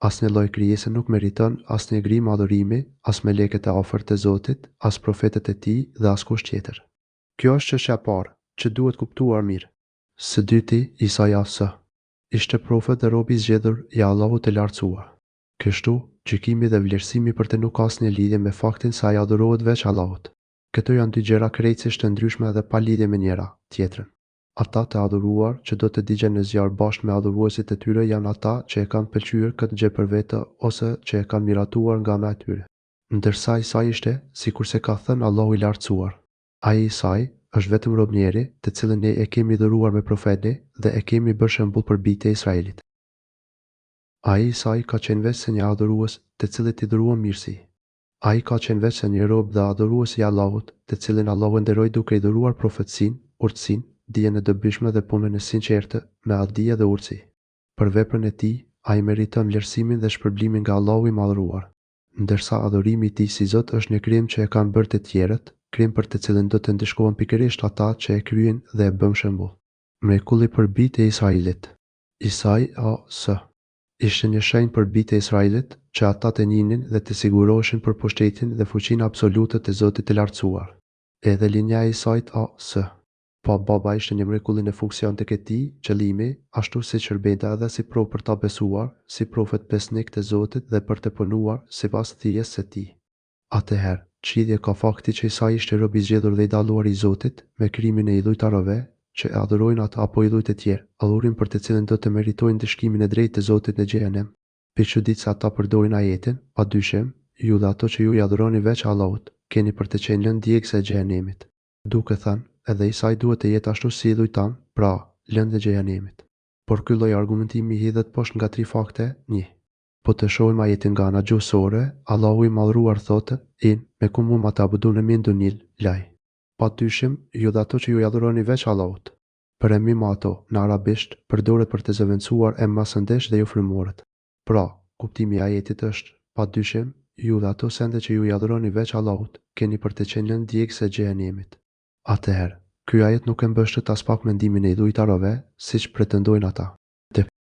Asnjë lloj krijese nuk meriton asnjë grim adhurimi, as melekët e afërt të Zotit, as profetët e tij dhe askush tjetër. Kjo është çështja e parë, që duhet kuptuar mirë. Së dyti, Isai as. Ishte profet dhe robi i zgjedhur i Allahut të lartësuar. Kështu, gjykimi dhe vlerësimi për të nuk ka asnjë lidhje me faktin se ai adhurohet veç Allahut. Këto janë dy gjëra krejtësisht të ndryshme dhe pa lidhje me njëra tjetrën. Ata të adhuruar që do të digjen në zjarr bashkë me adhuruesit e tyre janë ata që e kanë pëlqyer këtë gjë për vete ose që e kanë miratuar nga ana e tyre. Ndërsa Isai ishte, sikurse ka thënë Allahu i lartësuar. Ai Isai është vetëm rob njeri, të cilën ne e kemi dhuruar me profeti dhe e kemi bërë shembull për bijtë e Izraelit. Ai Isai ka qenë veç se një adhurues, të cilët i dhuruan mirësi. Ai ka qenë veç se një rob dhe adhurues i Allahut, të cilin Allahu nderoi duke i dhuruar profetësinë, urtësinë, dijen e dobishme dhe punën e sinqertë me atë dije dhe urtësi. Për veprën e tij, ai meriton vlerësimin dhe shpërblimin nga Allahu i madhruar. Ndërsa adhurimi i tij si Zot është një krim që e kanë bërë të tjerët, krim për të cilën do të ndeshkohen pikërisht ata që e kryen dhe e bën shembull. Mrekulli për bijtë e Izraelit. Isai as. Ishte një shenjë për bijtë e Izraelit që ata të njihnin dhe të siguroheshin për pushtetin dhe fuqinë absolute të Zotit të lartësuar. Edhe linja e Isait as. Po baba ishte një mrekulli në funksion të këtij qëllimi, ashtu si shërbenta edhe si provë për ta besuar, si profet besnik të Zotit dhe për të punuar sipas thirrjes së tij. Atëherë, ç'lidhje ka fakti që Isai ishte rob i zgjedhur dhe i dalluar i Zotit me krimin e idhujtarëve që e adhurojnë atë apo idhujt e tjerë, adhurim për të cilën do të meritojnë dëshkimin e drejtë të Zotit në xhenem. Peçudit se ata përdorin ajetin, padyshim, ju dhe ato që ju i adhuroni veç Allahut, keni për të qenë lënë djegës e xhenemit. duke thënë, edhe Isai duhet të jetë ashtu si idhuj tanë, pra, lëndë e xhehenemit. Por ky lloj argumentimi hidhet poshtë nga 3 fakte. 1. Po të shohim ajetin nga ana gjuhësore, Allahu i madhruar thotë, me kumu ma ta budun e min dunil, laj. Pa dyshim, ju dhe ato që ju adhuroni veç Allahut. Për e mima ato, në arabisht, përdoret për të zëvendësuar e masëndesh dhe ju frymorët. Pra, kuptimi i ajetit është, pa dyshim, ju dhe ato sende që ju i adhuroni veç Allahut, keni për të qenë lënë djegës e xhehenemit. Atëherë, ky ajet nuk e mbështet as pak mendimin e idhujtarëve, siç pretendojnë ata.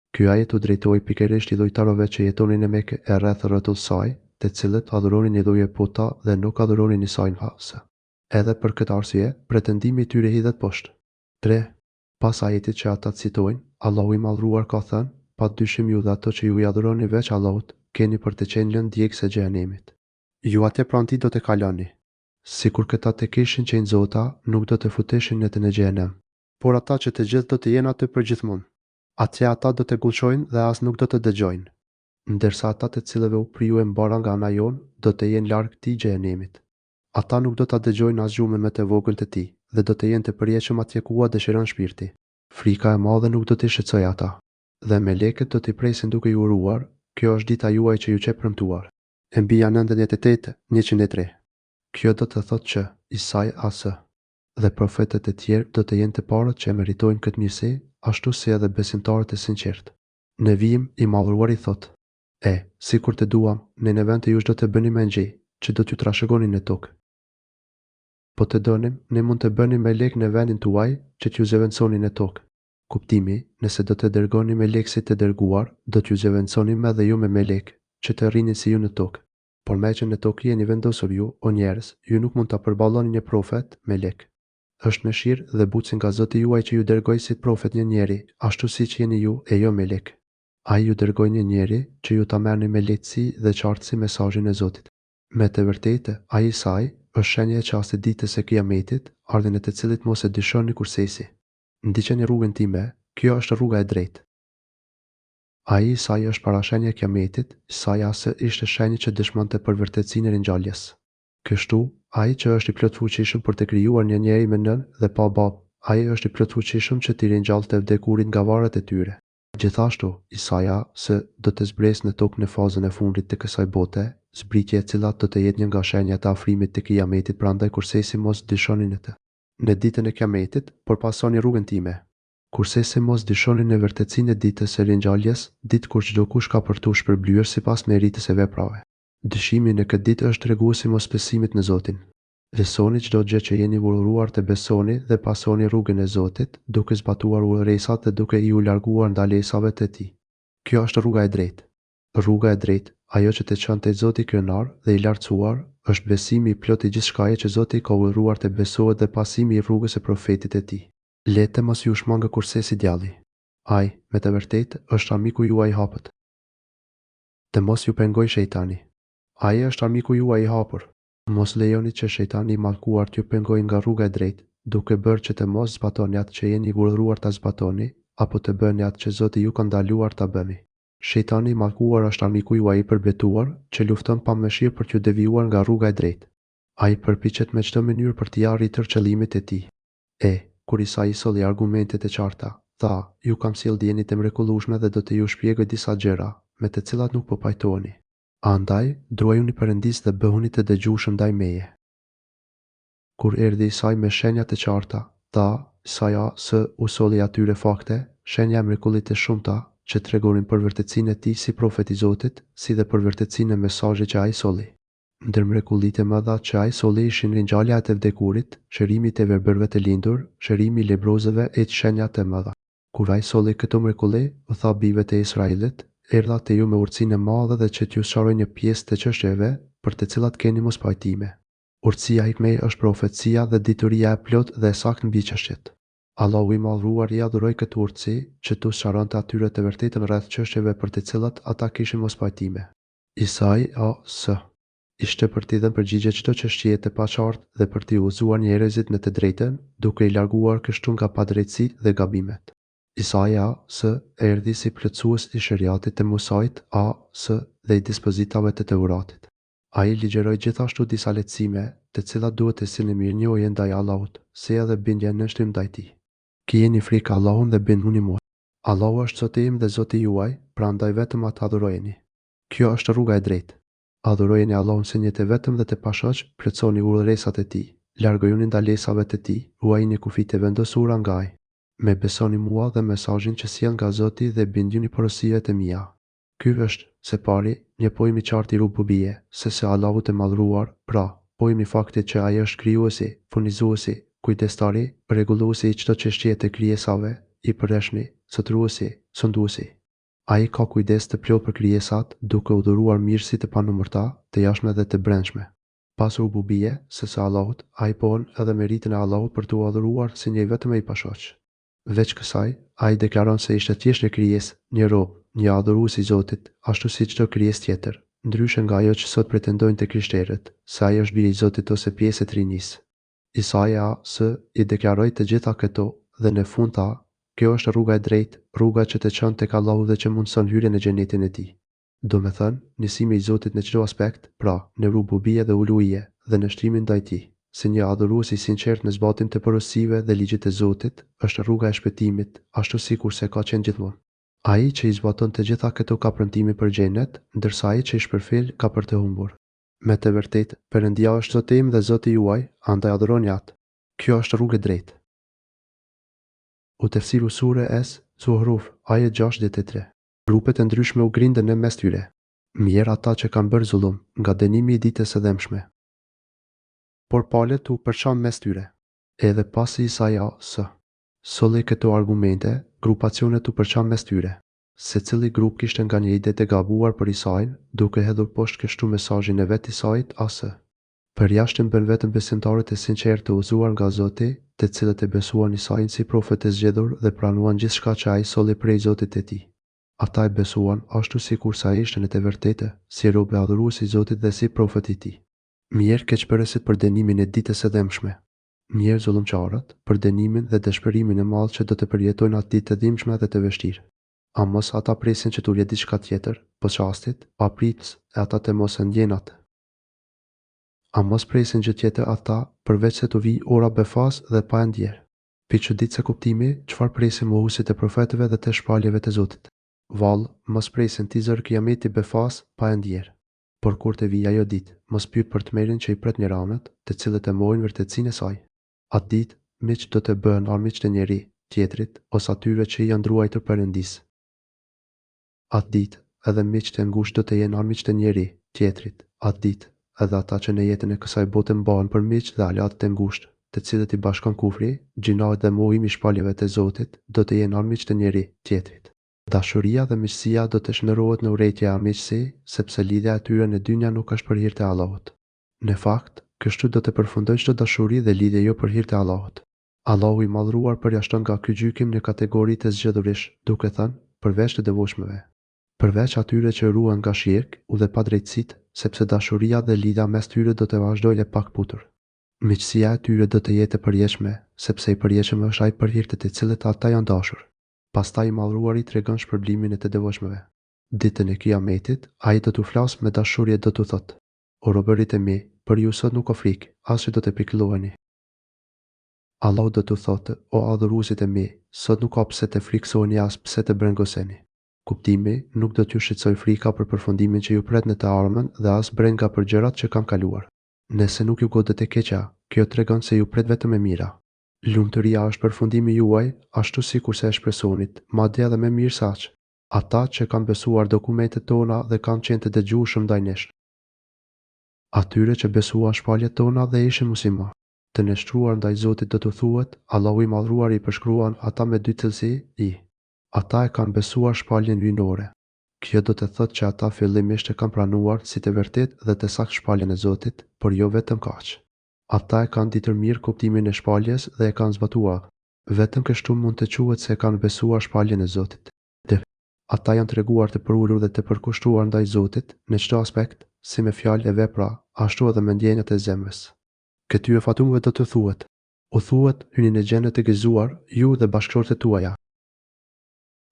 Ky ajet u drejtoi pikërisht idhujtarëve që jetonin në Mekë e rreth rrotullt saj, të cilët adhuronin idhuje puta dhe nuk adhuronin Isain hasë. Edhe për këtë arsye, pretendimi i tyre hidhet poshtë. 3. Pas ajetit që ata citojnë, Allahu i madhruar ka thënë, pa dyshim ju dhe ato që ju i adhuroni veç Allahut, keni për të qenë lënë djegës e xhehenemit. Ju atë pranti do të kaloni. Sikur këta të kishin qenë zota, nuk do të futeshin në xhehenem. Por ata që të gjithë do të jenë aty përgjithmonë. Atje ata do të gulqojnë dhe as nuk do të dëgjojnë. Ndërsa ata të cilëve u priju e mbara nga ana jonë, do të jenë larg këtij xhehenemit. Ata nuk do ta dëgjojnë as gjumin më të vogël të tij, dhe do të jenë të përjetshëm atje ku ua dëshiron shpirti. Frika e madhe nuk do t'i shqetësojë ata. Dhe melekët do t'i presin duke ju uruar, kjo është dita juaj që ju qe premtuar. Enbija 98:103. Kjo do të thotë që Isai asë dhe profetët e tjerë do të jenë të parët që e meritojnë këtë mirësi, ashtu si edhe besimtarët e sinqertë. Në vijim i madhruari thotë, si kur të duam, në vend të jush do të bëni me ngji, që do t'ju trashëgoni në tokë. Po të donim, ne mund të bëni me lek në vendin tuaj që t'ju zëvendësoni në tokë. Kuptimi, nëse do të dërgoni me lek si të dërguar, do t'ju zëvendësoni me dhe ju me lek, që të rrini si ju në tokë. Por me që në tokë jeni vendosur ju, o njerëz, ju nuk mund të përballoni një profet me lek. Është mëshirë dhe butësi nga Zoti juaj që ju dërgoi si profet një njeri, ashtu siç jeni ju e jo me lek. Ai ju dërgoi një njeri që ju ta merrni me lehtësi dhe qartësi mesazhin e Zotit. Me të vërtetë, ai Isai është shenja e çastit ditës së Kiametit, ardhin e të cilit mos e dyshoni kursesi. Ndiqeni rrugën time, kjo është rruga e drejtë. Ai Isai është parashenja e Kiametit, Isai asë ishte shenjë që dëshmonte për vërtetësinë e ringjalljes. Kështu, ai që është i plot fuqishëm për të krijuar një njeri me nën dhe pa babë, ai është i plot fuqishëm që t'i ringjallte vdekurit nga varret e tyre. Gjithashtu, Isaia do të zbresë në tokë në fazën e fundit të kësaj bote, zbritje e cilat do të jetë një nga shenjat e afrimit të Kiametit, prandaj kursesi mos dyshoni në të. Në ditën e Kiametit, përpasoni rrugën time. Kursesi mos dyshoni në vërtetësinë e ditës së ringjalljes, ditë kur çdo kush ka për tu shpërblyer sipas meritës e veprave. Dyshimi në këtë ditë është treguesi mos besimit në Zotin. Lësoni çdo gjë që jeni urdhëruar të besoni dhe pasoni rrugën e Zotit, duke zbatuar udhëresat dhe duke i u larguar ndalesave të tij. Kjo është rruga e drejtë. Rruga e drejtë, ajo që të çon te Zoti krenar dhe i lartësuar, është besimi i plot i gjithçkaje që Zoti ka urdhëruar të besohet dhe pasimi i rrugës së profetit e tij. Lete mos ju shmangë kursesi djalli. Ai, me të vërtetë, është armiku juaj i hapët. Të mos ju pengoj shejtani. Ai është armiku juaj i hapur. Mos lejoni që shejtani i mallkuar t'ju pengojë nga rruga e drejtë, duke bërë që të mos zbatoni atë që jeni urdhëruar ta zbatoni, apo të bëni atë që Zoti ju ka ndaluar ta bëni. Shejtani i mallkuar është armiku juaj i përbetuar, që lufton pa mëshirë për t'ju devijuar nga rruga e drejtë. Ai përpiqet me çdo mënyrë për t'i arritur qëllimit e tij. Kur Isai solli argumentet e qarta, tha, ju kam sjell dijen të mrekullueshme dhe do të ju shpjegoj disa gjëra, me të cilat nuk po pajtoheni. Andaj, druajuni Perëndis dhe bëhuni të dëgjueshëm ndaj meje. Kur erdhi Isai me shenjat e qarta, tha, Isaia u solli atyre fakte, shenja e mrekullit të shumta, që tregonin për vërtetësinë e tij si profet i Zotit, si dhe për vërtetësinë e mesazhit që ai solli. Ndër mrekullitë e mëdha që ai solli ishin ringjallja e të vdekurit, shërimi i verbërve të lindur, shërimi i lebrozëve e shenjat e mëdha. Kur ai solli këto mrekulli, u tha bijve të Israelit, erdha te ju me urtësinë e madhe dhe që t'ju sqaroj një pjesë të çështjeve për të cilat keni mos pajtime. Urtësia hikmej është profecia dhe dituria e plot dhe e saktë mbi çështjet. Allahu i madhruar i adhuroi këtë urtësi që t'u sqaronte atyre të vërtetën rreth çështjeve për të cilat ata kishin mos pajtime. Isai ishte për t'i dhënë përgjigje çdo çështjeje të paqartë dhe për t'i udhëzuar njerëzit në të drejtën, duke i larguar kështu nga padrejtësi dhe gabimet. Isaia erdhi si plotësues i shariatit të Musait dhe i dispozitave të Teuratit. Ai ligjeroi gjithashtu disa lehtësime, të cilat duhet të sillni mirënjohje ndaj Allahut, si edhe bindje në shtrim ndaj tij. Kijeni frikë Allahun dhe binduni mua. Allahu është Zoti im dhe Zoti juaj, prandaj vetëm atë adhurojeni. Kjo është rruga e drejtë. Adhurojeni Allahun si një të vetëm dhe të pashoq, plotësoni udhëresat e tij, largojuni ndalesave të tij, ruajini kufijtë e vendosura nga ai. Me besoni mua dhe mesazhin që sjell nga Zoti dhe binduni porosive të mia. Ky është, se pari, një pojim i qartë i rububie, se Allahut e madhruar, pra, pojim i faktit që ai është krijuesi, furnizuesi, kujdestari, rregulluesi i çdo çështjeje të krijesave, i përreshni, sotruesi, sunduesi. Ai ka kujdes të plot për krijesat, duke u dhuruar mirësi të panumërta, të jashtme dhe të brendshme. Pas rububie, se Allahut, ai pohon edhe meritën e Allahut për t'u adhuruar si një vetëm i pashoq. Veç kësaj, ai deklaron se ishte thjesht një krijesë, një rob, një adhurues i Zotit, ashtu si çdo krijesë tjetër, ndryshe nga ajo që sot pretendojnë të krishterët, se ai është biri i Zotit ose pjesë e Trinisë. Isaia i deklaroi të gjitha këto dhe në fund tha: "Kjo është rruga e drejtë, rruga që të çon tek Allahu dhe që mundson hyrjen në xhenetin e tij." Do me thënë, nisimi i Zotit në çdo aspekt, pra, në rububie dhe uluhie dhe në shtrimin ndaj tij, si një adhurues i sinqert në zbatim të porosive dhe ligjit të Zotit, është rruga e shpëtimit, ashtu sikurse ka qenë gjithmonë. Ai që i zbaton të gjitha këto ka premtimin për xhenet, ndërsa ai që i shpërfil ka për të humbur. Me të vërtetë, Perëndia është Zoti im dhe Zoti juaj, andaj adhuroni atë. Kjo është rrugë e drejtë. U tefsiru sure Zuhruf, ajet 63. Grupet e ndryshme u grindën në mes tyre. Mirë ata që kanë bërë zullum, nga dënimi i ditës së dëmshme. Por palët u përçan mes tyre. Edhe pasi Isaia solli këto argumente, grupacionet u përçan mes tyre. Secili grup kishte nga një ide të gabuar për Isain, duke hedhur poshtë kështu mesazhin e vet Isait Përjashtim bën vetëm besimtarët e sinqertë të udhëzuar nga Zoti, të cilët e besuan Isain si profet e zgjedhur dhe pranuan gjithçka që ai solli prej Zotit të tij. Ata e besuan ashtu sikurse ai ishte në të vërtetë si rob i adhurues i Zotit dhe si profet i tij. Mirë keqbërësit për dënimin e ditës së dëmshme. Mirë zullumçarët për dënimin dhe dëshpërimin e madh që do të përjetojnë atë ditë të dhimbshme dhe të vështirë. A mos ata presin që t'u vjet diçka tjetër, pas çastit, pa pritës e ata të mos e ndjejnë atë. A mos presin gjë tjetër ata, përveç se t'u vijë ora befas dhe pa e ndjerë. Pi çuditse kuptimi, çfarë presin mohuesit e profetëve dhe të shpalljeve të Zotit. Vallë, mos presin ti zër kiameti befas pa e ndjerë. Por kur të vijë ajo ditë, mos pyet për tmerrin që i pret miramët, të cilët e mohojnë vërtetësinë e saj. Atë ditë, miq do të bëhen armiq të njeri tjetrit ose atyre që janë ndruajtur Perëndisë. Atë ditë, edhe miqtë e ngushtë do të jenë armiq të njeri tjetrit. Atë ditë, edhe ata që në jetën e kësaj bote mbahen për miq dhe aleatët e ngushtë, të cilët i bashkon kufri, gjinohet dhe mohimi i shpalljeve të Zotit, do të jenë armiq të njeri tjetrit. Dashuria dhe miqësia do të shndërrohet në urrejtje e armiqësi, sepse lidhja e tyre në dynja nuk është për hir të Allahut. Në fakt, kështu do të përfundojë çdo dashuri dhe lidhje jo për hir të Allahut. Allahu i madhruar përjashton nga ky gjykim në kategori të zgjedhurish, duke thënë, përveç të devotshmëve. Përveç atyre që ruan nga shirk u dhe padrejtësitë, sepse dashuria dhe lidhja mes tyre do të vazhdojë e pakputur. Miqësia e tyre do të jetë e përjetshme, sepse i përjetshëm është ai për hir të të cilët ata janë dashur. Pastaj i madhruari tregon shpërblimin e të devotshmëve. Ditën e Kiametit, ai do t'u flasë me dashuri e do t'u thotë: "O robërit e mi, për ju sot nuk ka frikë, as që do të pikëlloheni." Allahu do t'u thotë: "O adhuruesit e mi, sot nuk ka pse të friksoheni as pse të brengoseni." Kuptimi nuk do t'ju shqetësoj frika për përfundimin që ju pret në të ardhmen dhe as brenga për gjërat që kanë kaluar. Nëse nuk ju godet e keqja, kjo tregon se ju pret vetëm e mira. Lumturia është përfundimi juaj, ashtu sikurse e shpresonit, madje edhe më mirë se aq. Ata që kanë besuar dokumentet tona dhe kanë qenë të dëgjueshëm ndaj nesh. Atyre që besuan shpalljet tona dhe ishin muslimanë, të nënshtruar ndaj Zotit do t'u thuhet, Allahu i madhruar i përshkruan ata me dy cilësi i. Ata e kanë besuar shpalljen hyjnore. Kjo do të thotë që ata fillimisht e kanë pranuar si të vërtetë dhe të saktë shpalljen e Zotit, por jo vetëm kaq. Ata e kanë ditur mirë kuptimin e shpalljes dhe e kanë zbatuar. Vetëm kështu mund të quhet se kanë besuar shpalljen e Zotit. Ata janë treguar të përulur dhe të përkushtuar ndaj Zotit në çdo aspekt, si me fjalë e vepra, ashtu edhe me ndjenjat e zemrës. Këtyre fatumëve do të thuhet: "U thuhet, hyni në xhenet e gëzuar, ju dhe bashkëshortet tuaja."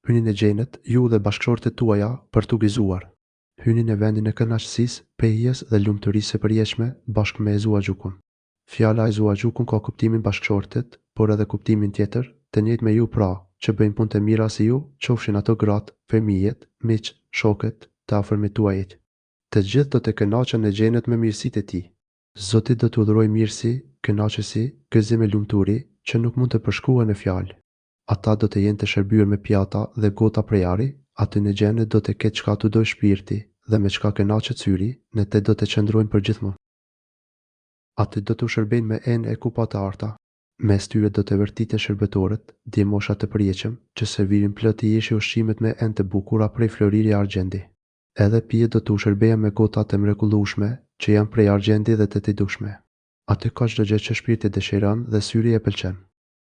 Hyni në xhenet, ju dhe bashkëshortet tuaja për t'u gëzuar. hyni në vendin e kënaqësisë, pejjes dhe lumturisë së përjetshme bashkë me Zuaxhukun. Fjala e Zuaxhukun ka kuptimin bashkëshortet, por edhe kuptimin tjetër, të njëjtë me ju pra, që bëjnë punë të mira si ju, qofshin ato gratë, fëmijët, miq, shokët, të afërmit tuajit. Të gjithë do të kënaqen në xhenet me mirësitë e tij. Zoti do t'u dhurojë mirësi, kënaqësi, gëzim e lumturi që nuk mund të përshkruhen në fjalë. Ata do të jenë të shërbyer me pjata dhe gota prej ari, aty në xhenet do të ketë çka t'u dojë shpirti dhe me çka kënaqet syri, në te do të qëndrojnë përgjithmonë. Aty do t'u shërbejnë me enë e kupa të arta. Mes tyre do të vërtitë shërbëtorët, djemosha të përjetshëm, që servirin plot i jeshi ushqimet me enë të bukura prej floriri argjendi. Edhe pije do t'u shërbeja me gota të mrekullueshme, që janë prej argjendi dhe të tidushme. Aty ka çdo gjë që shpirti dëshiron dhe syri e pëlqen.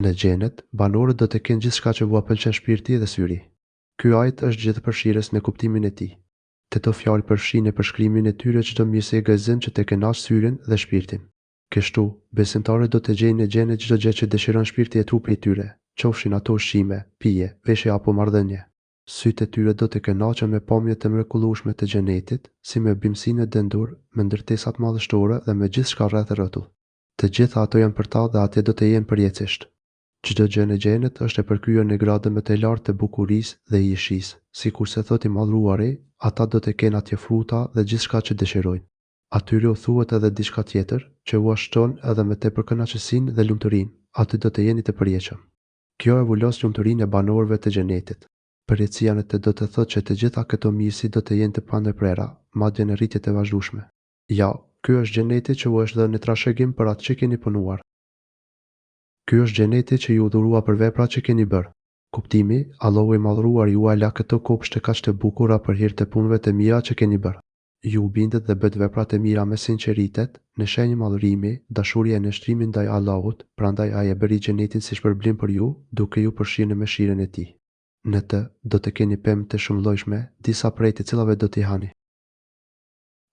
Në xhenet, banorët do të kenë gjithçka që vua pëlqen shpirti dhe syri. Ky ajet është gjithëpërfshirës në kuptimin e tij. Këto fjalë përfshin në përshkrimin e tyre çdo mirësi e gëzim që të kënaq syrin dhe shpirtin. Kështu, besimtarët do të gjejnë në xhenet çdo gjë që dëshiron shpirti e trupit i tyre, qofshin ato ushqime, pije, veshje apo marrëdhënie. Sytë e tyre do të kënaqen me pamjet të mrekullueshme të xhenetit, si me bimësinë e dendur, me ndërtesat madhështore dhe me gjithçka rreth e rrotull. Të gjitha ato janë për ta dhe atje do të jenë përjetësisht. Çdo gjë në xhenet është e përkryer në gradë më të lartë të bukurisë dhe jeshis, sikurse thotë i Madhruari, ata do të kenë atje fruta dhe gjithçka që dëshirojnë. Atyre u thuhet edhe diçka tjetër, që u shton edhe me tepër kënaqësinë dhe lumturinë, aty do të jeni të përjetshëm. Kjo e vulos lumturinë e banorëve të xhenetit. Përjetësia në të do të thotë që të gjitha këto mirësi do të jenë të pandërprera, madje në rritje të vazhdueshme. Ja, ky është xheneti që u është dhënë në trashëgim për atë që keni punuar. Ky është xheneti që ju dhurua për veprat që keni bërë. Kuptimi, Allahu i Madhruar ju la këto kopshte kaq të bukura për hir të punëve të mira që keni bërë. Ju bindet dhe bët veprat e mira me sinqeritet, në shenjë madhërimi, dashuri e nështrimi ndaj Allahut, prandaj ai e bëri xhenetin si shpërblim për ju, duke ju përfshirë në mëshirën e tij. Në të do të keni pemë të shumëllojshme, disa prej të cilave do t'i hani.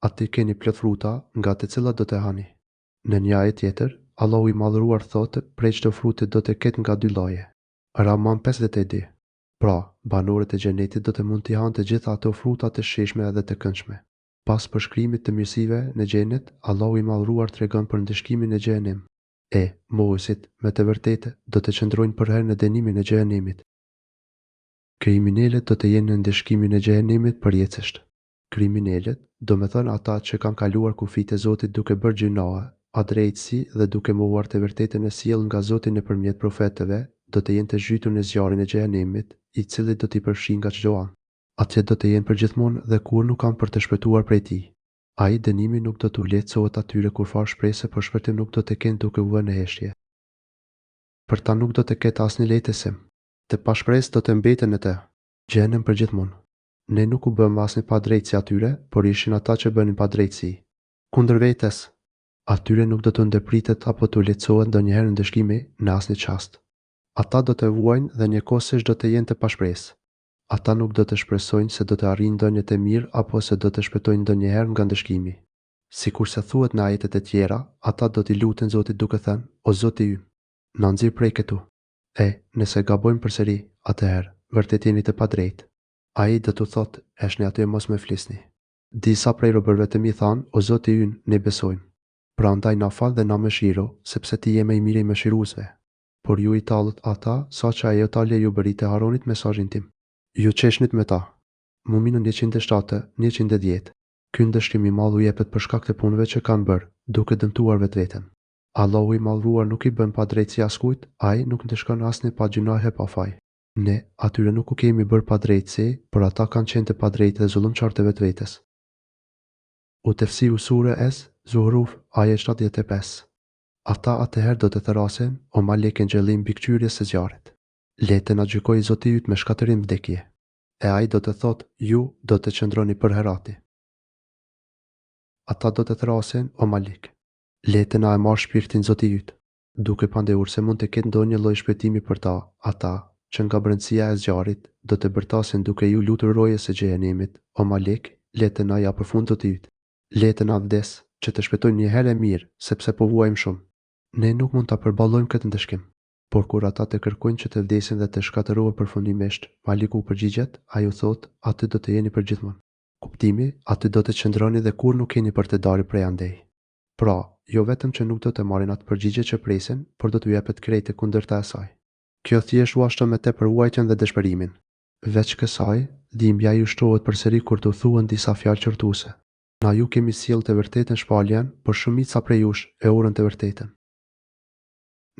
Aty keni plot fruta, nga të cilat do të hani. Në një ajet tjetër, Allahu i Madhruar thotë, prej çdo fruti do të ketë nga 2 lloje. Rahman 52. Pra, banorët e xhenetit do të mund t'i hanë të gjitha ato fruta të shijshme dhe të këndshme. Pas përshkrimit të mirësive në xhenet, Allahu i Madhruar tregon për ndëshkimin e xhenem. Mohuesit, me të vërtetë, do të qëndrojnë përherë në dënimin e xhenemit. Kriminalët do të jenë në ndëshkimin e xhenemit përjetësisht. Kriminalët, do me thënë ata që kanë kaluar kufit e Zotit duke bërë gjunahe, adrejtësi dhe duke mohuar të vërtetën e sjellë nga Zoti nëpërmjet profetëve, do të jenë të zhytur në zjarrin e xhenemit, i cili do t'i përfshijë nga çdo anë. Atje do të jenë përgjithmonë dhe kur nuk kanë për të shpëtuar prej tij. Ai dënimi nuk do t'u lehtësohet atyre kur far shpresë për shpëtim nuk do të kenë duke u vënë në heshtje. Për ta nuk do të ketë asnjë lehtësim. Të pashpresë do të mbeten në të. Xhenem përgjithmonë. Ne nuk u bëm asnjë padrejtësi atyre, por ishin ata që bënin padrejtësi. Kundër vetes, atyre nuk do të ndërpritet apo t'u lehtësohet ndonjëherë ndëshkimi në asnjë çast. Ata do të vuajnë dhe njëkohësisht do të jenë të pashpresë. Ata nuk do të shpresojnë se do të arrijnë ndonjë të mirë apo se do të shpëtojnë ndonjëherë nga ndëshkimi. Sikurse thuhet në ajetet e tjera, ata do t'i luten Zotit duke thënë: O Zoti ynë, na nxirr prej këtu. Nëse gabojmë përsëri, atëherë vërtet jeni të padrejtë. Ai do t'u thotë: Eshni aty e mos më flisni. Disa prej robërve të mi thanë: O Zoti ynë, ne besojmë. Prandaj na fal dhe na mëshiro, sepse ti je më i miri i mëshiruesve. Por ju i tallët ata, saqë ajo talje ju bëri të harronit mesazhin tim. Ju qeshnit me ta. Muminun 107-110. Ky ndëshkim i madh u jepet për shkak të punëve që kanë bërë, duke dëmtuar vetveten. Allahu i Madhruar nuk i bën padrejtësi askujt, ai nuk ndeshkon asnjë pa gjunahe pa faj. Ne atyre nuk u kemi bërë padrejtësi, por ata kanë qenë të padrejtë dhe zullumçar të vetvetes. U tefsiru sure Zuhruf, ajet 75. Ata atëherë do të therasin, o malek në gjëllim bikqyrjes së zjarrit. Le të na gjykojë Zoti yt me shkatërim vdekje. Ai do të thotë, ju do të qëndroni për herati. Ata do të thrasin, o malik. Le të na e marr shpirtin Zoti yt, duke pandehur se mund të ketë ndonjë lloj shpëtimi për ta. Ata, që nga brendësia e zjarrit, do të bërtasin duke ju lutur rojës së xhenemit, o malik, le të na ja përfund Zoti yt. Le të na vdes, që të shpëtojmë një herë mirë, sepse po vuajmë shumë. Ne nuk mund ta përballojmë këtë ndëshkim. Por kur ata të kërkojnë që të vdesin dhe të shkatërohen përfundimisht, Maliku përgjigjet, ai u thot, aty do të jeni përgjithmonë. Kuptimi, aty do të qëndroni dhe kur nuk keni për të dalë prej andej. Pra, jo vetëm që nuk do të marrin atë përgjigje që presin, por do t'u jepet krejt e kundërta e saj. Kjo thjesht u ashton me tepër vuajtjen dhe dëshpërimin. Veç kësaj, dhimbja ju shtrohet përsëri kur t'u thuhen disa fjalë qortuese. Na ju kemi sjell të vërtetën shpaljen, por shumica prej jush e urën të vërtetën.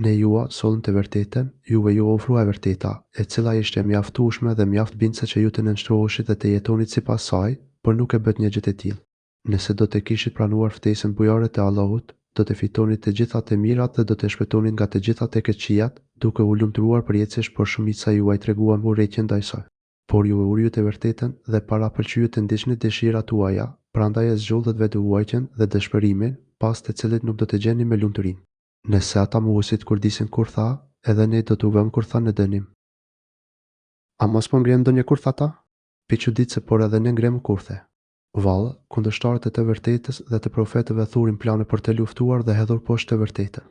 Ne jua sollëm të vërtetën, juve ju ofrua e vërteta, e cila ishte mjaftueshme dhe mjaft bindse që ju të nënshtroheshit dhe të jetonit sipas saj, por nuk e bët një gjë të tillë. Nëse do të kishit pranuar ftesën bujare të Allahut, do të fitonit të gjitha të mirat dhe do të shpëtonit nga të gjitha të keqijat, duke u lumturuar përjetësisht, por shumica juaj treguan urrëtie ndaj saj. Por ju e uriu të vërtetën dhe para pëlqyet të ndiqni dëshirat tuaja, prandaj e zgjullët vetë vuajtjen dhe dëshpërimin, pas të cilit nuk do të gjeni me lumturinë. Nëse ata mohuesit kur disin kur tha, edhe ne do t'u vëmë kur tha në dënim. A mos po ngrenë ndonjë kurth ata? Pi çuditse, por edhe ne ngrem kurthe. Vallë, kundërshtarët e të vërtetës dhe të profetëve thurin plane për të luftuar dhe hedhur poshtë të vërtetën.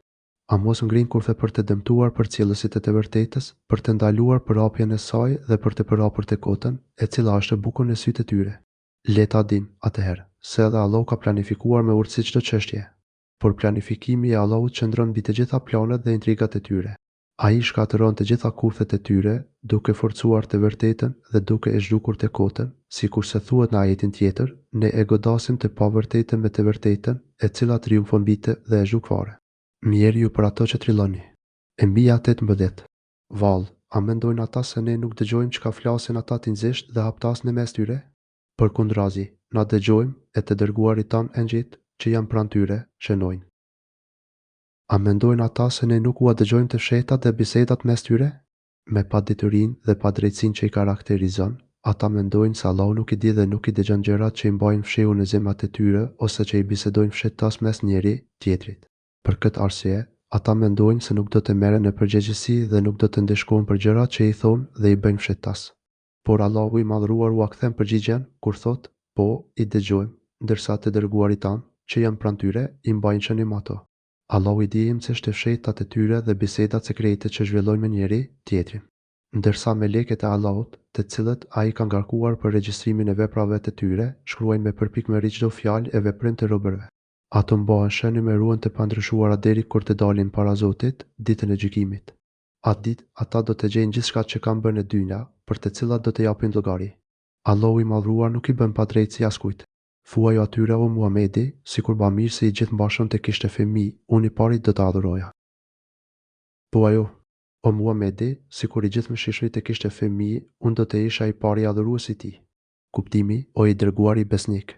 A mos ngrin kurthe për të dëmtuar përcjellësit e të vërtetës, për të ndaluar përhapjen e saj dhe për të përhapur të kotën, e cila është bukën e sytë të tyre. Le ta dim, atëherë, se edhe Allahu ka planifikuar me urtësi çdo çështje. Por planifikimi i Allahut qëndron mbi të gjitha planet dhe intrigat e tyre. Ai shkatëron të gjitha kurthet e tyre, duke forcuar të vërtetën dhe duke e zhdukur të kotën, sikurse thuhet në ajetin tjetër, ne e godasim të pavërtetën me të vërtetën, e cila triumfon mbi të dhe e zhduk fare. Mjeri ju për ato që trilloni. E mbi 18. Vallë, a mendojnë ata se ne nuk dëgjojmë çka flasin ata tinzisht dhe haptas në mes tyre? Përkundrazi, na dëgjojmë e të dërguarit tan engjëjt që janë pranë tyre, shënojnë. A mendojnë ata se ne nuk ua dëgjojmë të fshehtat dhe bisedat mes tyre? Me paditurinë dhe padrejtësinë që i karakterizon, ata mendojnë se Allahu nuk i di dhe nuk i dëgjon gjërat që i mbajnë fshehur në zemrat e tyre ose që i bisedojnë fshehtas mes njëri tjetrit. Për këtë arsye, ata mendojnë se nuk do të merren në përgjegjësi dhe nuk do të ndeshkohen për gjërat që i thonë dhe i bëjnë fshehtas. Por Allahu i madhruar u kthen përgjigjen kur thotë, po, i dëgjojmë, ndërsa të dërguarit tan që janë pranë tyre i mbajnë shënim ato. Allahu i dijim se të fshehtat e tyre dhe bisedat sekrete që zhvillojnë me njëri tjetrin. Ndërsa melekët e Allahut, të cilët ai ka ngarkuar për regjistrimin e veprave të tyre, shkruajnë me përpikmëri çdo fjalë e veprim të robërve. Ato mbahen shënim e ruhen të pandryshuara deri kur të dalin para Zotit, ditën e gjykimit. Atë ditë ata do të gjejnë gjithçka që kanë bërë në dynja, për të cilat do të japin llogari. Allahu i madhruar nuk i bën padrejtësi askujt. Thuaj atyre o Muhamedi, sikur ba mirë se i gjithë mbashën të kishte fëmijë, unë i pari do të adhuroja. Thuaj o Muhamedi, sikur i gjithë mëshirshërit të kishte fëmijë, unë do të isha i pari adhurues i tij. Kuptimi, o i dërguari besnik.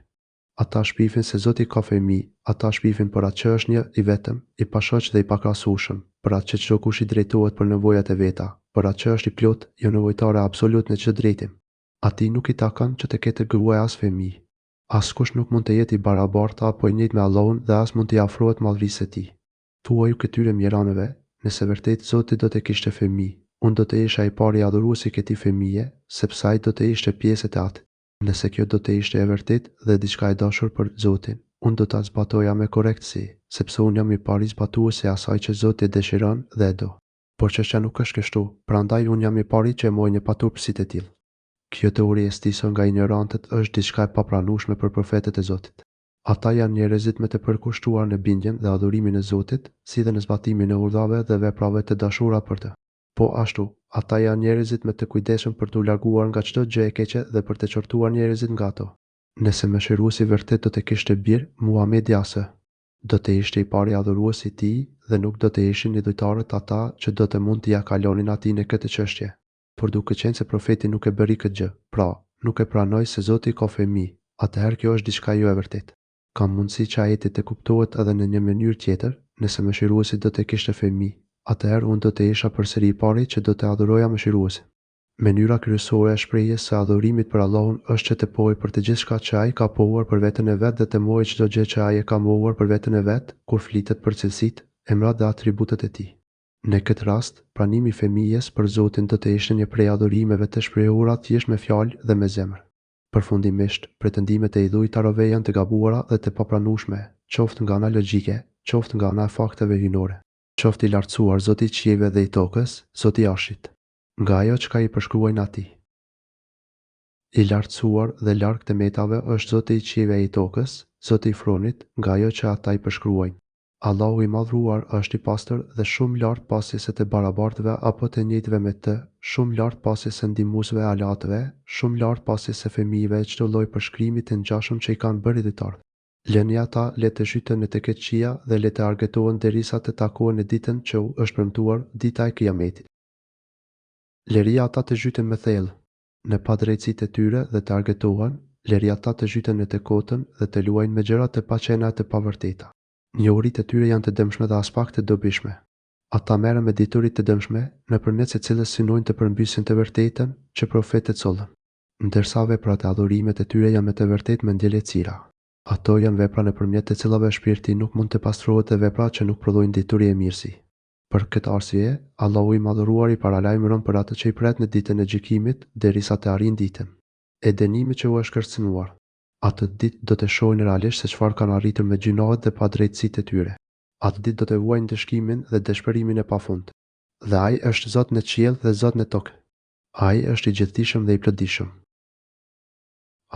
Ata shpifin se Zoti ka fëmijë, ata shpifin për atë që është një i vetëm, i pashoq dhe i pakrahasueshëm, për atë që çdo kush i drejtohet për nevojat e veta, për atë që është i plot, jo nevojtar absolut në çdo drejtim. Atij nuk i takon që të ketë gruaj as fëmijë. Askush nuk mund të jetë i barabarta apo i njëjtë me Allahun dhe as mund t'i afrohet madhërisë së tij. Thuaju këtyre mjeranëve, nëse vërtet Zoti do të kishte fëmijë, unë do të isha i pari adhuruesi këtij fëmije, sepse ai do të ishte pjesë e atë. Nëse kjo do të ishte e vërtet dhe diçka e dashur për Zotin, unë do ta zbatoja me korrektësi, sepse unë jam i pari zbatuesi i asaj që Zoti dëshiron dhe e do. Por çështja nuk është kështu, prandaj unë jam i pari që e moj një paturpësi të tillë. Kjo teori e stisur nga ignorantët është diçka e papranueshme për profetët e Zotit. Ata janë njerëzit me të përkushtuar në bindjen dhe adhurimin e Zotit, si dhe në zbatimin e urdhave dhe veprave të dashura për të. Po ashtu, ata janë njerëzit me të kujdesshëm për t'u larguar nga çdo gjë e keqe dhe për të qortuar njerëzit nga ato. Nëse mëshiruesi vërtet do të kishte bir, Muhamedi asë, do të ishte i pari adhurues i tij dhe nuk do të ishin idhujtarët ata që do të mund t'i kalonin atij në këtë çështje. Por duke qenë se profeti nuk e bëri këtë gjë, pra, nuk e pranoi se Zoti ka fëmijë, atëherë kjo është diçka jo e vërtetë. Ka mundësi që ajeti të kuptohet edhe në një mënyrë tjetër, nëse mëshiruesi do të kishte fëmijë, atëherë unë do të isha përsëri i pari që do të adhuroja mëshiruesin. Mënyra kryesore e shprehjes së adhurimit për Allahun është që të pohej për të gjithçka që ai ka pohuar për veten e vet dhe të mohej çdo gjë që ai e ka mohuar për veten e vet, kur flitet për cilësitë, emrat dhe atributet e tij. Në këtë rast, pranimi i fëmijës për Zotin do të ishte një prej adhurimeve të shprehura thjesht me fjalë dhe me zemër. Përfundimisht, pretendimet e idhujtarëve janë të gabuara dhe të papranueshme, qoftë nga ana logjike, qoftë nga ana e fakteve hyjnore. Qoftë i lartësuar Zoti i qiejve dhe i tokës, Zoti i arshit, nga ajo çka i përshkruajnë atij. I lartësuar dhe larg të metave është Zoti i qiejve e i tokës, Zoti i fronit, nga ajo që ata i përshkruajnë. Allahu i madhruar është i pastër dhe shumë lart pasi se të barabartëve apo të njëjtëve me të, shumë lart pasi se ndihmuesve alatëve, shumë lart pasi se fëmijëve çdo lloj përshkrimi të ngjashëm që i kanë bërë ditarë. Lëni ata le të zhyten në të keqësia dhe le të argëtohen derisa të takohen në ditën që u është premtuar, dita e Kiametit. Lëri ata të zhyten me thellë në padrejtësitë e tyre dhe të argëtohen, lëri ata të zhyten në të kotën dhe të luajnë me gjëra të paqena të pavërteta. Njohuritë e tyre janë të dëmshme dhe as pak të dobishme. Ata merren me diturit të dëmshme, nëpërmjet së cilës synojnë të përmbysin të vërtetën që profetët sollën, ndërsa veprat e adhurimet e tyre janë me të vërtetë me ndjelecira. Ato janë vepra nëpërmjet të cilave shpirti nuk mund të pastrohet dhe vepra që nuk prodhojnë dituri e mirësi. Për këtë arsye, Allahu i madhëruar i paralajmëron për atë që i pret në ditën e gjykimit, derisa të arrijë ditën e dënimit që u është kërcënuar. Atë ditë do të shohin realisht se çfarë kanë arritur me gjunohet dhe padrejtësitë e tyre. Atë ditë do të vuajnë dëshkimin dhe dëshpërimin e pafund. Dhe ai është Zot në qiell dhe Zot në tokë. Ai është i gjithdijshëm dhe i plotëdijshëm.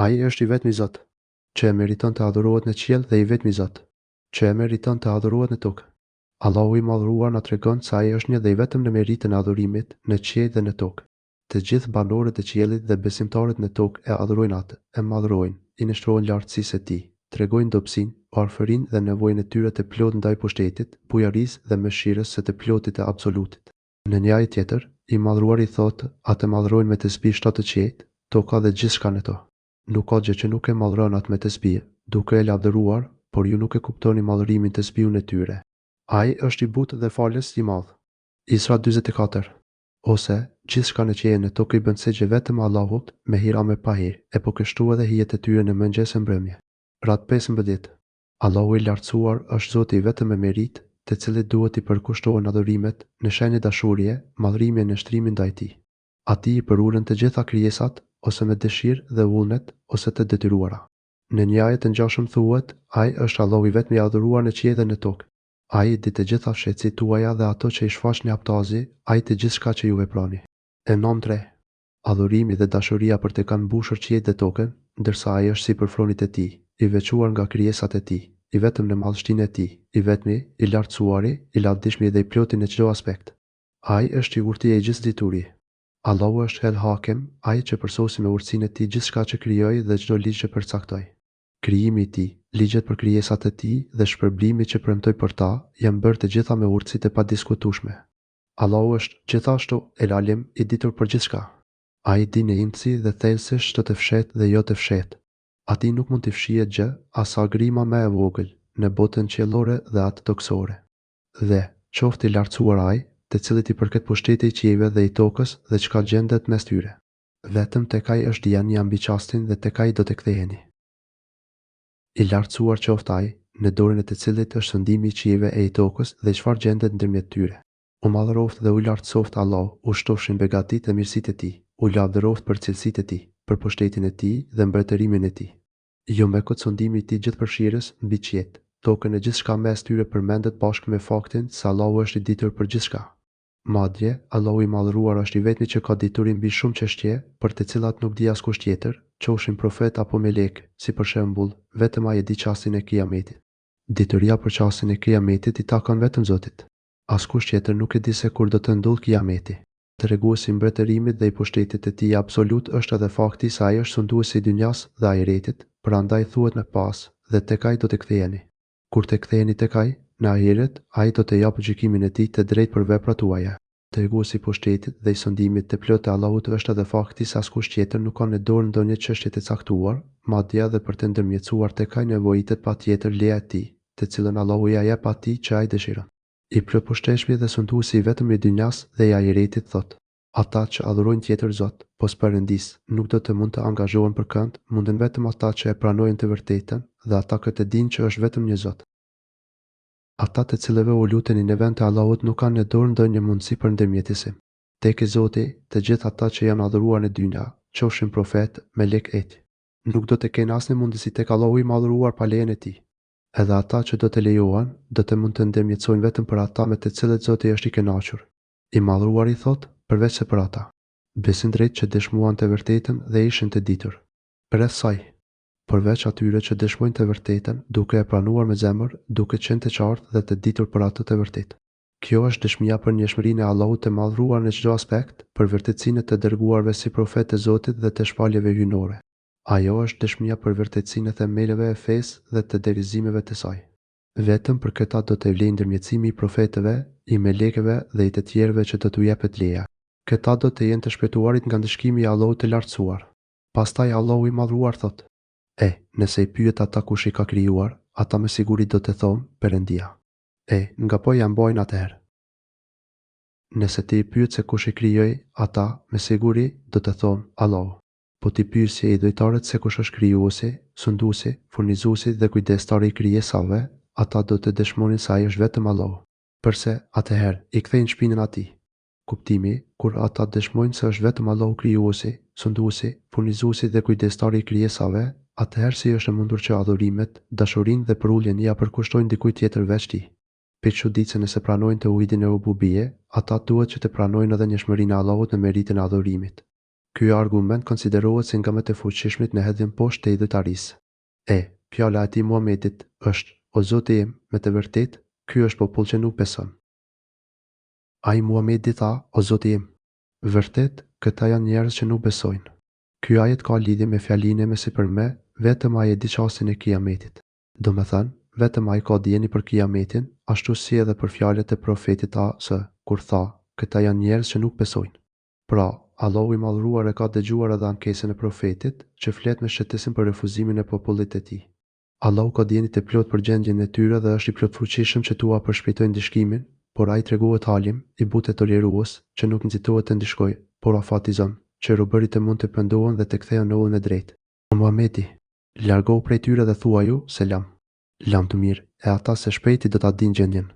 Ai është i vetmi Zot, që e meriton të adhurohet në qiell dhe i vetmi Zot, që e meriton të adhurohet në tokë. Allahu i madhruar na tregon se ai është një dhe i vetëm në meritën e adhurimit në qiell dhe në tokë. Të gjithë banorët e qiellit dhe besimtarët në tokë e adhurojnë atë, e madhrojnë, i nështrojnë lartësisë e tij, tregojnë dobësinë, varfërinë dhe nevojën e tyre të plotë ndaj pushtetit, bujarisë dhe mëshirës së të plotit të absolutit. Në një ajet tjetër, i madhruari thotë, atë madhrojnë me tasbih shtatë të qetë, toka dhe gjithçka në to. Nuk ka gjë që nuk e madhron atë me tasbih, duke e lavdëruar, por ju nuk e kuptoni madhërimin tasbihun e tyre. Ai është i butë dhe falës i madh. Isra 44. Ose, gjithçka në qiell në tokë i bën sejdë vetëm Allahut, me hira me pahir, e po kështu edhe hijet e tyre në mëngjes e mbrëmje. Rat 15. Allahu i lartësuar është Zoti i vetëm me merit, të cilit duhet i përkushtohen adhurimet në shenjë dashurie, madhrimi e nështrimi ndaj tij. Atij i përurën të gjitha krijesat, ose me dëshirë dhe vullnet, ose të detyruara. Në një ajet të ngjashëm thuhet, ai është Allahu i vetmi i adhuruar në qiell dhe në tokë. Ai di të gjitha fshehtësit tuaja dhe ato që i shfaqni aptazi, ai të gjithçka që ju veproni. E nom 3. Adhurimi dhe dashuria për të kanë mbushur qiellin dhe tokën, ndërsa ai është sipër fronit e tij, i veçuar nga krijesat e tij, i vetëm në madhështinë e tij, i vetmi, i lartësuari, i lavdishmi dhe i ploti në çdo aspekt. Ai është i urtia e gjithë dituri. Allahu është El Hakim, ai që përsosi me urtësinë e tij gjithçka që krijoi dhe çdo ligj që përcaktoi. Krijimi i tij, ligjet për krijesat e tij dhe shpërblimi që premtoi për ta, janë bërë të gjitha me urtësi të padiskutueshme. Allahu është gjithashtu El Alim, i ditur për gjithçka. Ai di në imtësi dhe thellësisht çdo të fshehtë dhe jo të fshehtë. Atij nuk mund t'i fshihet gjë, as agrima më e vogël, në botën qiellore dhe atë toksore. Dhe, qoftë i lartësuar ai, të cilit i përket pushteti i qiejve dhe i tokës dhe çka gjendet mes tyre. Vetëm tek ai është diania mbi çastin dhe tek ai do të ktheheni. I lartësuar qoftë ai, në dorën e të cilit është sëndimi i qiejve e i tokës dhe çfarë gjendet ndërmjet tyre. U madhëroft dhe u lartësoft Allah, u shtofshin begatitë e mirësitë e tij, u lavdëroft për cilësitë e tij, për pushtetin e tij dhe mbretërimin e tij. Jo me këtë sëndimi i tij gjithëpërfshirës mbi qiell, tokën e gjithçka mes tyre përmendet bashkë me faktin se Allahu është i ditur për gjithçka. Madje, Allahu i madhëruar është i vetmi që ka dituri mbi shumë çështje, për të cilat nuk di askush tjetër, qofshin profet apo melek, si për shembull, vetëm ai e di çastin e Kiametit. Dituria për çastin e Kiametit i takon vetëm Zotit. Askush tjetër nuk e di se kur do të ndodhë Kiameti. Treguesi i mbretërimit dhe i pushtetit të tij absolut është edhe fakti se ai është sunduesi i dynjas dhe ahiretit, prandaj thuhet me pas, dhe tek ai do të ktheheni. Kur të ktheheni tek ai, në ahiret, ai do të japë gjykimin e tij të drejtë për veprat tuaja. Treguesi i pushtetit dhe i sundimit të plotë të Allahut është edhe fakti se askush tjetër nuk ka në dorë ndonjë çështje të caktuar, madje edhe për të ndërmjetësuar tek ai nevojitet patjetër leja e tij, të cilën Allahu ja jep atij që ai dëshiron. I plot pushteshmi dhe sunduesi i vetëm i dynjas dhe i ahiretit thot: ata që adhurojnë tjetër Zot, pos Perëndis, nuk do të mund të angazhohen për kënd, munden vetëm ata që e pranojnë të vërtetën dhe ata që dinë që është vetëm një Zot. Ata të cilëve u luteni në vend të Allahut nuk kanë në dorë ndonjë mundësi për ndërmjetësim. Tek Zoti, të gjithë ata që janë adhuruar në dynja, qofshin profet, melek et, nuk do të kenë asnjë mundësi tek Allahu i madhëruar pa lejen e tij. Edhe ata që do të lejohen, do të mund të ndërmjetësojnë vetëm për ata me të cilët Zoti është i kënaqur. I madhëruari thot, përveç se për ata. besim drejt që dëshmuan të vërtetën dhe ishin të ditur. Rreth saj, përveç atyre që dëshmojnë të vërtetën, duke e pranuar me zemër, duke qenë të qartë dhe të ditur për atë të vërtetë. Kjo është dëshmia për njohurinë e Allahut të madhruar në çdo aspekt, për vërtetësinë e të dërguarve si profetë të Zotit dhe të shpalljeve hyjnore. Ajo është dëshmia për vërtetësinë e themeleve e fesë dhe të derizimeve të saj. Vetëm për këta do të vlejë ndërmjetësimi i profetëve, i melekëve dhe i të tjerëve që do t'u jepet leja. Këta do të jenë të shpëtuarit nga ndëshkimi i Allahut të lartësuar. Pastaj Allahu i madhruar thotë: nëse i pyet ata kush i ka krijuar, ata me siguri do të thonë Perëndia. Nga po ja mbajnë atëherë. Nëse ti i pyet se kush i krijoi, ata me siguri do të thonë Allahu. Po ti pyesje i dhejtarët se kush është krijuesi, sunduesi, furnizuesi dhe kujdestari i krijesave, ata do të dëshmonin se ai është vetëm Allahu. Përse atëherë i kthejnë shpinën atij. Kuptimi, kur ata dëshmojnë se është vetëm Allahu krijuesi, sunduesi, furnizuesi dhe kujdestari i krijesave, atëherë si është e mundur që adhurimet, dashurinë dhe përuljen ja përkushtojnë dikujt tjetër veç tij. Pe çuditse nëse pranojnë tauhidin e rububie, ata duhet që të pranojnë edhe njohurinë e Allahut në meritën e adhurimit. Ky argument konsiderohet si nga më të fuqishmit në hedhjen poshtë të idhujtarisë. Fjala e tij Muhamedit është: O Zoti im, me të vërtetë, ky është popull që nuk beson. Ai Muhamedi tha: O Zoti im, vërtet, këta janë njerëz që nuk besojnë. Ky ajet ka lidhje me fjalinë me si për me, vetëm ai e di çastin e kiametit. Domethënë, vetëm ai ka dijen për kiametin, ashtu si edhe për fjalët e profetit A.S. kur tha: këta janë njerëz që nuk besojnë. Pra, Allahu i madhruar e ka dëgjuar edhe ankesën e profetit, që flet me shqetësim për refuzimin e popullit të tij. Allahu ka dijen të plot për gjendjen e tyre dhe është i plotfuqishëm që tua përshpejtojnë ndishkimin, por ai treguohet Halim, i butë tolerues, që nuk nxitohet të ndishkojë, por afatizon, që robërit të mund të pendohen dhe të kthehen në udhën e drejtë. O Muhamedi, largohu prej tyre dhe thuaju selam. Lam të mirë, e ata se shpejti do ta dinë gjendjen.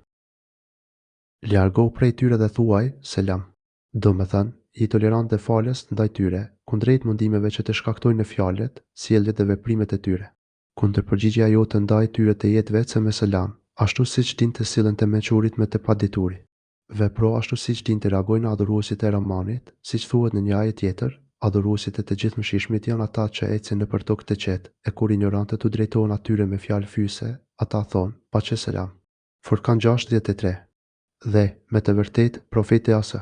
Largohu prej tyre dhe thuaj selam. Domethënë, i tolerant dhe falës ndaj tyre, kundrejt mundimeve që të shkaktojnë në fjalët, sjelljet dhe veprimet e tyre. Kundër përgjigjja jote ndaj tyre të jetë vetëm me selam, ashtu siç din të sillen te mençurit me të padituri. Vepro ashtu siç din të reagojnë adhuruesit e Rahmanit, siç thuhet në një ajet tjetër: adhuruesit e të gjithëmshishmit janë ata që ecin nëpër tokë të qetë, e kur ignorantët u drejtohen atyre me fjalë fyse, ata thonë: paqe selam. Furkan 63. Dhe, me të vërtetë, profeti A.S.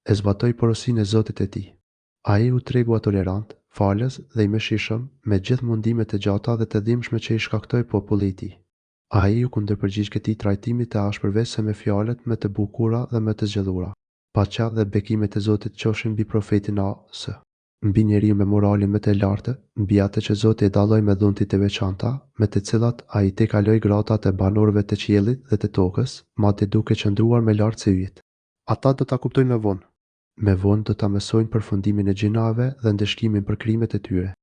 e zbatoi porosinë e Zotit të tij. Ai u tregua tolerant, falës dhe i mëshirshëm me gjithë mundimet e gjata dhe të dhimbshme që i shkaktoi popullit i tij. Ai u kundërpërgjigj këtij trajtimi të ashpërve se me fjalët më të bukura dhe më të zgjedhura. Paqja dhe bekimet e Zotit qofshin mbi profetin A.S. Mbi njeriu me moralin më të lartë, mbi atë që Zoti e dalloi me dhuntit e veçanta, me të cilat ai tejkaloi gratat e banorëve të qiellit dhe të tokës, madje duke qëndruar më lart se yjet. Ata do ta kuptojnë më vonë. Me vonë do ta mësojnë përfundimin e gjinave dhe ndëshkimin për krimet e tyre.